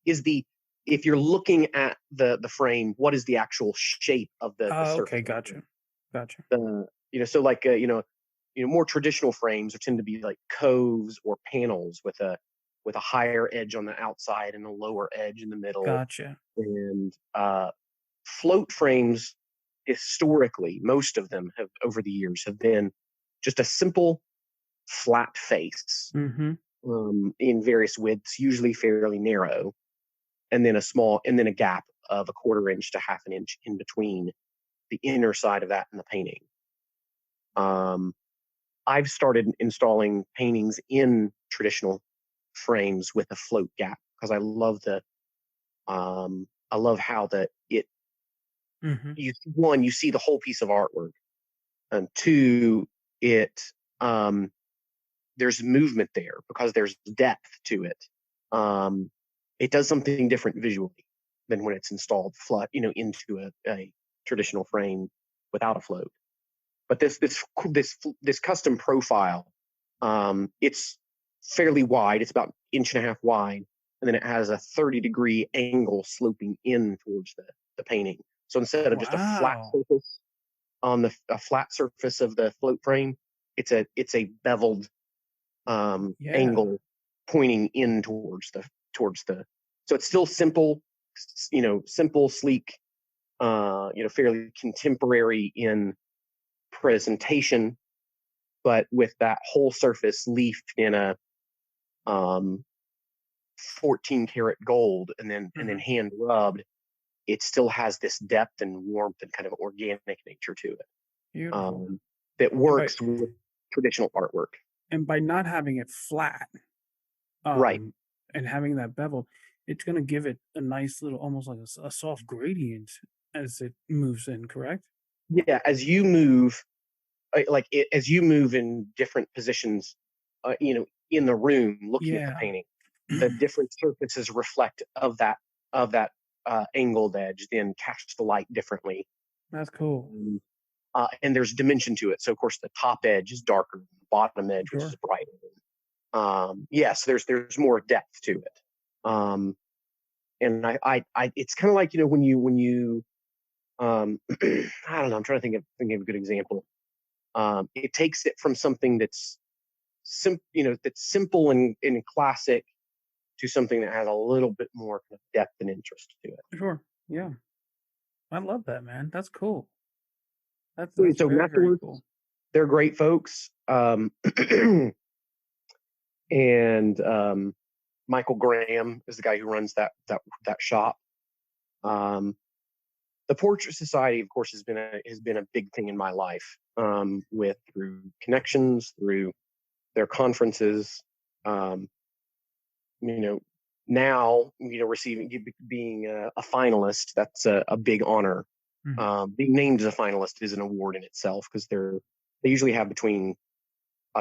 B: is the if you're looking at the frame, what is the actual shape of the
A: okay,
B: surface of
A: gotcha. Gotcha.
B: so like more traditional frames tend to be like coves or panels with a higher edge on the outside and a lower edge in the middle.
A: Gotcha.
B: And float frames, historically, most of them have over the years have been just a simple flat face
A: Mhm.
B: in various widths, usually fairly narrow, and then a gap of a quarter inch to half an inch in between the inner side of that and the painting. Um, I've started installing paintings in traditional frames with a float gap because I love how that it
A: Mhm.
B: you one you see the whole piece of artwork, and two, it there's movement there because there's depth to it. Um, it does something different visually than when it's installed flat, into a traditional frame without a float. But this custom profile, it's fairly wide. It's about inch and a half wide, and then it has a 30-degree angle sloping in towards the painting. So instead of just
A: Wow.
B: a flat surface of the float frame, it's a beveled
A: Yeah.
B: angle pointing in towards the. So it's still simple, simple, sleek, fairly contemporary in presentation, but with that whole surface leafed in a um, 14 karat gold and then
A: Mhm.
B: hand rubbed, it still has this depth and warmth and kind of organic nature to it,
A: Beautiful.
B: um, that
A: And by
B: works with traditional artwork.
A: not having it flat,
B: Right.
A: um, and having that bevel, it's gonna give it a nice little almost like a soft gradient as it moves in, correct?
B: Yeah. As you move in different positions, in the room, looking at the
A: Yeah.
B: painting, the different surfaces reflect of that angled edge, then cast the light differently.
A: That's cool.
B: Um, and there's dimension to it. So of course the top edge is darker than the bottom edge, which is
A: Sure.
B: brighter. Yes, there's more depth to it. Um, and it's kind of like when you I don't know. I'm trying to think of a good example. It takes it from something that's simple and classic to something that has a little bit more kind of depth and interest to it.
A: Sure. Yeah. I love that, man. That's cool. That's
B: So
A: very, very
B: Masterworks,
A: cool.
B: they're great folks. And Michael Graham is the guy who runs that shop. Um, the Portrait Society, of course, has been a big thing in my life. With through connections, through their conferences. Um, now, being a finalist, that's a big honor.
A: Mhm.
B: Being named as a finalist is an award in itself because they usually have between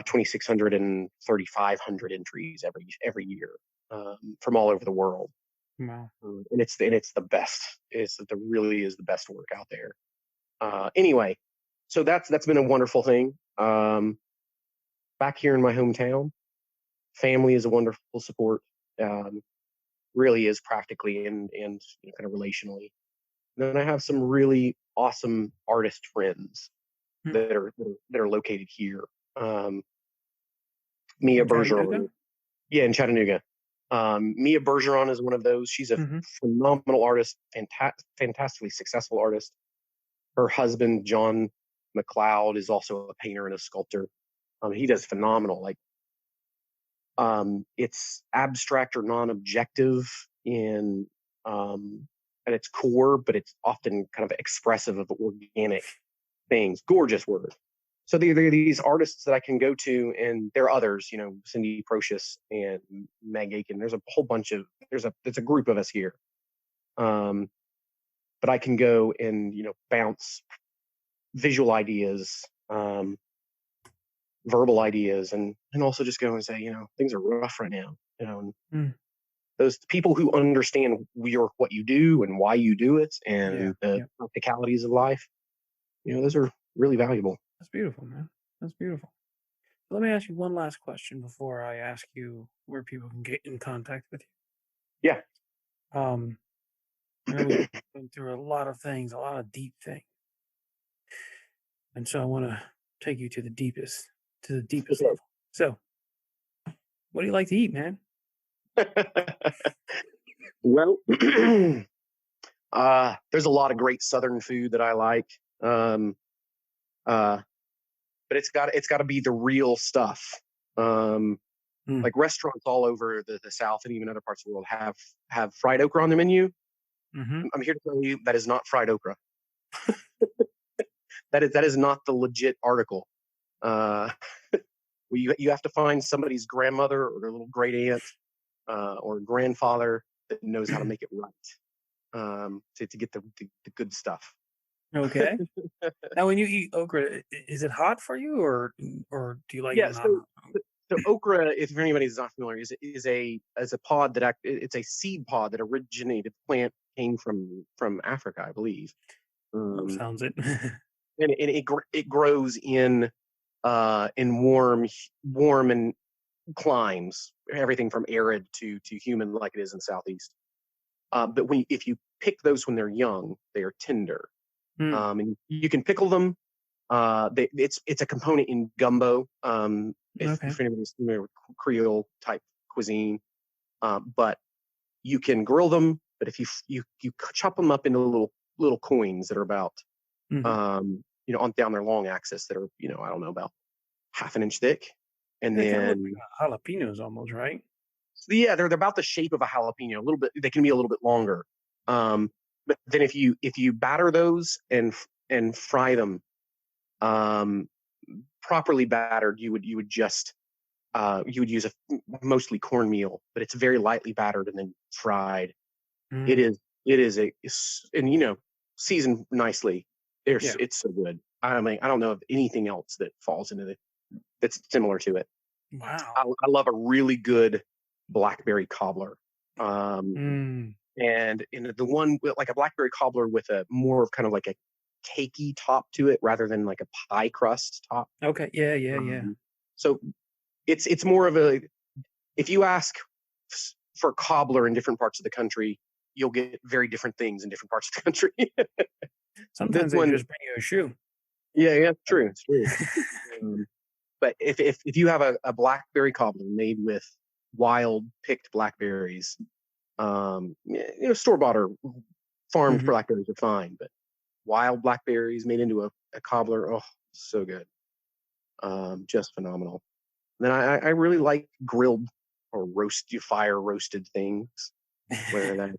B: 2,600 and 3,500 entries every year, from all over the world.
A: Wow.
B: And it's the best. Really is the best work out there. Anyway, so that's been a wonderful thing. Back here in my hometown, family is a wonderful support. Um, really is practically and kind of relationally. And then I have some really awesome artist friends
A: Hmm.
B: that are located here. Um, Mia
A: In Chattanooga?
B: Bergeron, yeah, in Chattanooga. Mia Bergeron is one of those. She's a
A: Hmm.
B: phenomenal artist, fantastically successful artist. Her husband, John McLeod, is also a painter and a sculptor. He does phenomenal. Like, it's abstract or non-objective in at its core, but it's often kind of expressive of organic things. Gorgeous word. So there are these artists that I can go to, and there are others. Cindy Procius and Meg Aiken. There's a whole bunch of there's a group of us here. Um, but I can go and bounce visual ideas, verbal ideas, and also just go and say, things are rough right now. And
A: Mm.
B: those people who understand what you do and why you do it
A: Yeah.
B: and the
A: Yeah.
B: practicalities of life, those are really valuable.
A: That's beautiful, man. That's beautiful. Let me ask you one last question before I ask you where people can get in contact with
B: Yeah.
A: you. I know we've been through a lot of things, a lot of deep things. And so I want to take you to the deepest level. So, what do you like to eat, man?
B: Well, there's a lot of great Southern food that I like. Um, uh, but it's got to be the real stuff. Um,
A: Mm.
B: like restaurants all over the South and even other parts of the world have fried okra on the menu.
A: Hmm.
B: I'm here to tell you that is not fried okra. That is not the legit article. Uh, you have to find somebody's grandmother or their little great aunt, or grandfather that knows how to make it right, to get the good stuff.
A: Okay. Now, when you eat okra, is it hot for you, or do you like it
B: Yeah.
A: not
B: So
A: hot?
B: so okra, if anybody's not familiar, is a pod it's a seed pod that originated. Plant came from Africa, I believe. Um,
A: Sounds it.
B: and it grows in warm and climes, everything from arid to humid, like it is in Southeast. But if you pick those when they're young, they are tender.
A: Mm.
B: And you can pickle them. It's a component in gumbo.
A: Okay.
B: If anybody's familiar with Creole type cuisine, but you can grill them. But if you chop them up into little coins that are about
A: Hmm.
B: on down their long axis, that are I don't know, about half an inch thick, and
A: They kind of look
B: then
A: like jalapenos almost, right?
B: yeah, they're about the shape of a jalapeno. A little bit, they can be a little bit longer. But then if you batter those and fry them, um, properly battered, you would use mostly cornmeal, but it's very lightly battered and then fried. It
A: Mm.
B: is it is and seasoned nicely.
A: Yeah.
B: It's so good. I mean, I don't know of anything else that falls into that's similar to it.
A: Wow.
B: I love a really good blackberry cobbler. Um,
A: Mm.
B: and the one like a blackberry cobbler with a more of kind of like a cakey top to it rather than like a pie crust top.
A: Okay. Yeah. Yeah. Yeah.
B: So it's more of a, if you ask for cobbler in different parts of the country, you'll get very different things in different parts of the country. This
A: Sometimes they
B: one,
A: just bring you a shoe.
B: yeah, true, it's true. Um, but if you have a blackberry cobbler made with wild picked blackberries, store bought or farmed
A: Hmm.
B: blackberries are fine, but wild blackberries made into a cobbler, oh, so good, just phenomenal. Then I really like grilled or fire roasted things, whether that's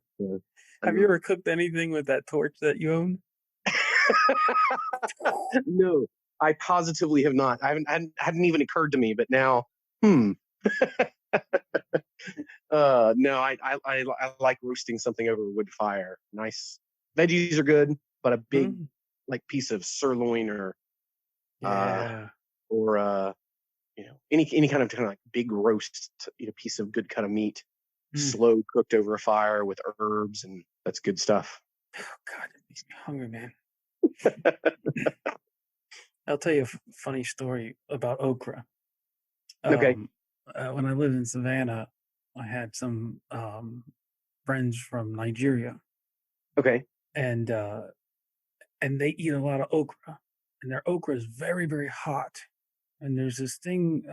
A: Have you
B: an
A: ever cooked anything with that torch that you own?
B: no, I positively have not. I hadn't even occurred to me, but now, hmm. No, I like roasting something over a wood fire. Nice veggies are good, but a big
A: Mm,
B: like piece of sirloin uh
A: yeah.
B: or any kind of like big roast, piece of good cut of meat,
A: Mm.
B: slow cooked over a fire with herbs, and that's good stuff.
A: Oh, God, it makes me hungry, man. I'll tell you a funny story about okra.
B: Okay.
A: Um, when I lived in Savannah, I had some friends from Nigeria,
B: Okay.
A: and they eat a lot of okra, and their okra is very, very hot. And there's this thing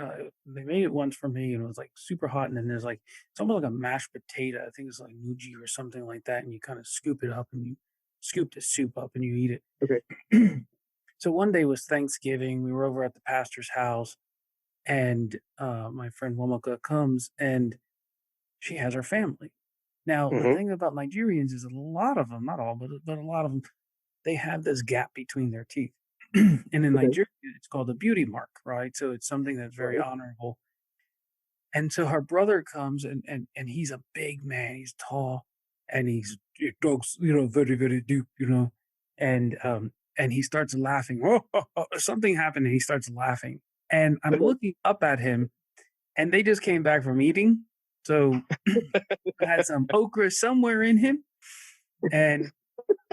A: they made it once for me, and it was like super hot. And then there's like it's almost like a mashed potato. I think it's like nuji or something like that. And you kind of scoop it up, and you scoop the soup up, and you eat
B: Okay.
A: it. So one day was Thanksgiving. We were over at the pastor's house, and my friend Womaka comes, and she has her family. Now, the
B: Hmm.
A: thing about Nigerians is a lot of them, not all, but a lot of them, they have this gap between their teeth. And in
B: Okay.
A: Nigeria, it's called a beauty mark, right? So it's something that's very
B: Right.
A: honorable. And so her brother comes, and he's a big man. He's tall, and he talks, very, very deep, and he starts laughing. Something happened, and he starts laughing. And I'm
B: Okay.
A: looking up at him, and they just came back from eating. So had some okra somewhere in him, and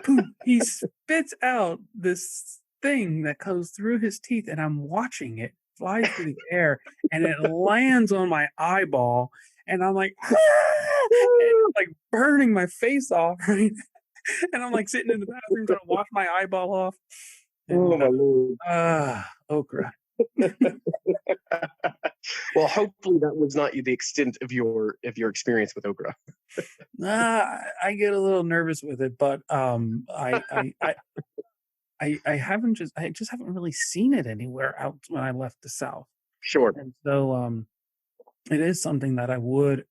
A: poof, he spits out this thing that goes through his teeth, and I'm watching it fly through the air, and it lands on my eyeball, and I'm like, "Ah!" And it's like burning my face off, right? And I'm like sitting in the bathroom trying to wash my eyeball off,
B: Oh
A: and
B: my lord.
A: okra.
B: Well, hopefully that was not the extent of your experience with okra.
A: I get a little nervous with it, but I just haven't really seen it anywhere out when I left the South.
B: Sure.
A: And so, it is something that I would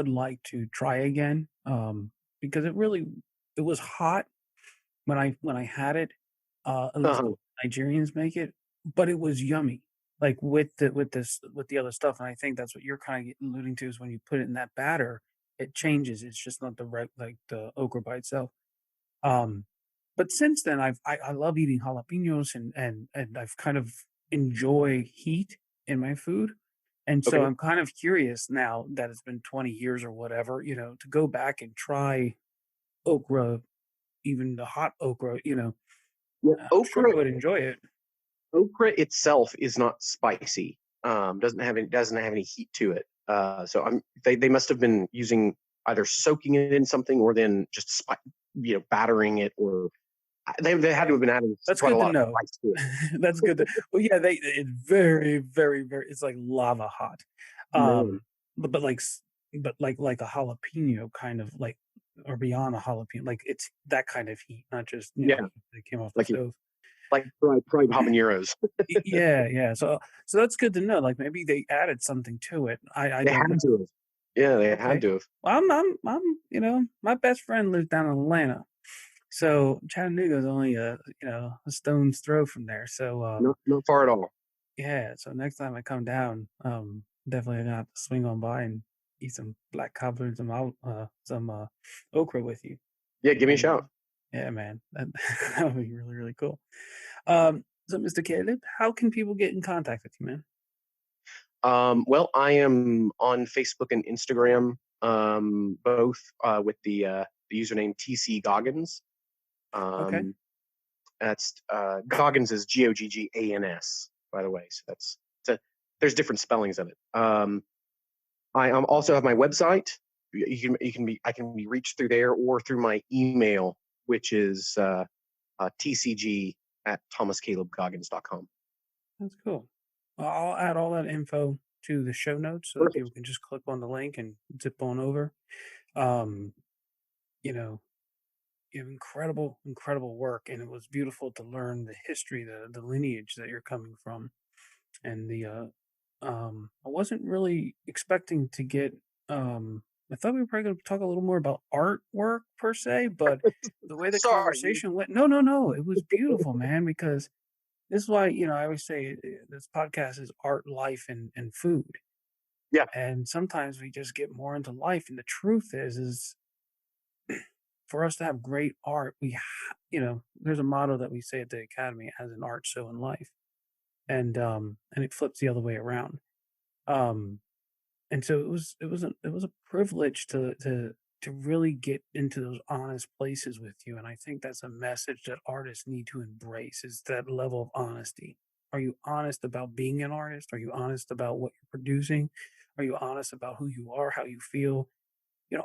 A: like to try again, because it was hot when I had it, at least the
B: Uh-huh.
A: Nigerians make it, but it was yummy, like, with the other stuff, and I think that's what you're kinda alluding to is when you put it in that batter, it changes, it's just not the right like, the okra by itself. Um, but since then, I love eating jalapenos, and I've kind of enjoy heat in my food, and so
B: Okay.
A: I'm kind of curious now that it's been 20 years or whatever, to go back and try okra, even the hot okra.
B: Yeah,
A: I'm sure I would enjoy it.
B: okra itself is not spicy. Doesn't have any heat to it. So they must have been using either soaking it in something or then just battering it, or they had to
A: Oh,
B: have been adding
A: that's
B: quite a
A: good to
B: lot of
A: know.
B: spice to it.
A: That's good to well, yeah, it's very, very, very it's like lava hot.
B: Man.
A: Um, but like a jalapeno kind of like or beyond a jalapeno, like it's that kind of heat, not just,
B: Yeah,
A: heat that came off the
B: like
A: stove.
B: fried habaneros.
A: Yeah, yeah. So that's good to know. Like maybe they added something to it. I
B: They
A: don't
B: had
A: know.
B: to have. Yeah, they had
A: Okay.
B: to have.
A: Well, I'm my best friend lives down in Atlanta. So Chattanooga is only a stone's throw from there. So
B: Not far at all.
A: yeah, so next time I come down, definitely gonna have to swing on by and eat some black cobbler and some okra with you.
B: Yeah, give me a
A: And
B: shout.
A: yeah, man, that would be really, really cool. So Mr. Caleb, how can people get in contact with you, man?
B: Well, I am on Facebook and Instagram, both with the username TC Goggans.
A: Okay.
B: Um, that's Goggans is Goggans, by the way. So there's different spellings of it. I also have my website. I can be reached through there or through my email, which is tcg at thomascalebgoggans.com.
A: That's cool. Well, I'll add all that info to the show notes so that
B: Perfect.
A: people can just click on the link and zip on over. Um, you know, you have incredible, incredible work, and it was beautiful to learn the history, the lineage that you're coming from, and I wasn't really expecting to get. I thought we were probably going to talk a little more about artwork per se, but the way the
B: Sorry.
A: conversation went, no, no, no, it was beautiful, man. Because this is why I always say this podcast is art, life, and food.
B: Yeah.
A: And sometimes we just get more into life. And the truth is for us to have great art, there's a motto that we say at the Academy: as in art, so in life. And it flips the other way around. Um, and so it was a privilege to really get into those honest places with you. And I think that's a message that artists need to embrace, is that level of honesty. Are you honest about being an artist? Are you honest about what you're producing? Are you honest about who you are, how you feel?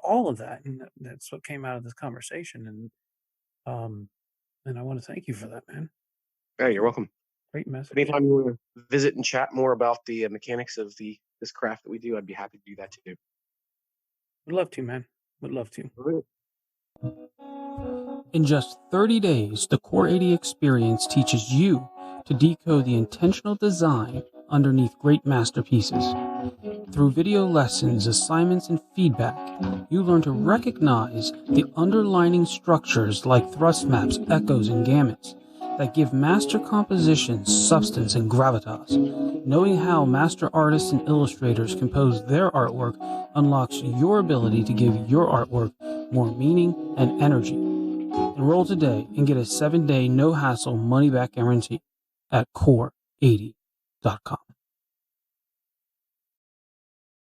A: All of that. And that's what came out of this conversation. Um, and I want to thank you for that, man.
B: Yeah, you're welcome.
A: Great message.
B: Anytime you want to visit and chat more about the mechanics of this craft that we do, I'd be happy to do that too.
A: Would love to, man. Would love to.
B: All right.
A: In just 30 days, the Core 80 experience teaches you to decode the intentional design underneath great masterpieces. Through video lessons, assignments, and feedback, you learn to recognize the underlying structures like thrust maps, echoes, and gamuts that give master compositions substance and gravitas. Knowing how master artists and illustrators compose their artwork unlocks your ability to give your artwork more meaning and energy. Enroll today and get a 7-day no-hassle money-back guarantee at core80.com.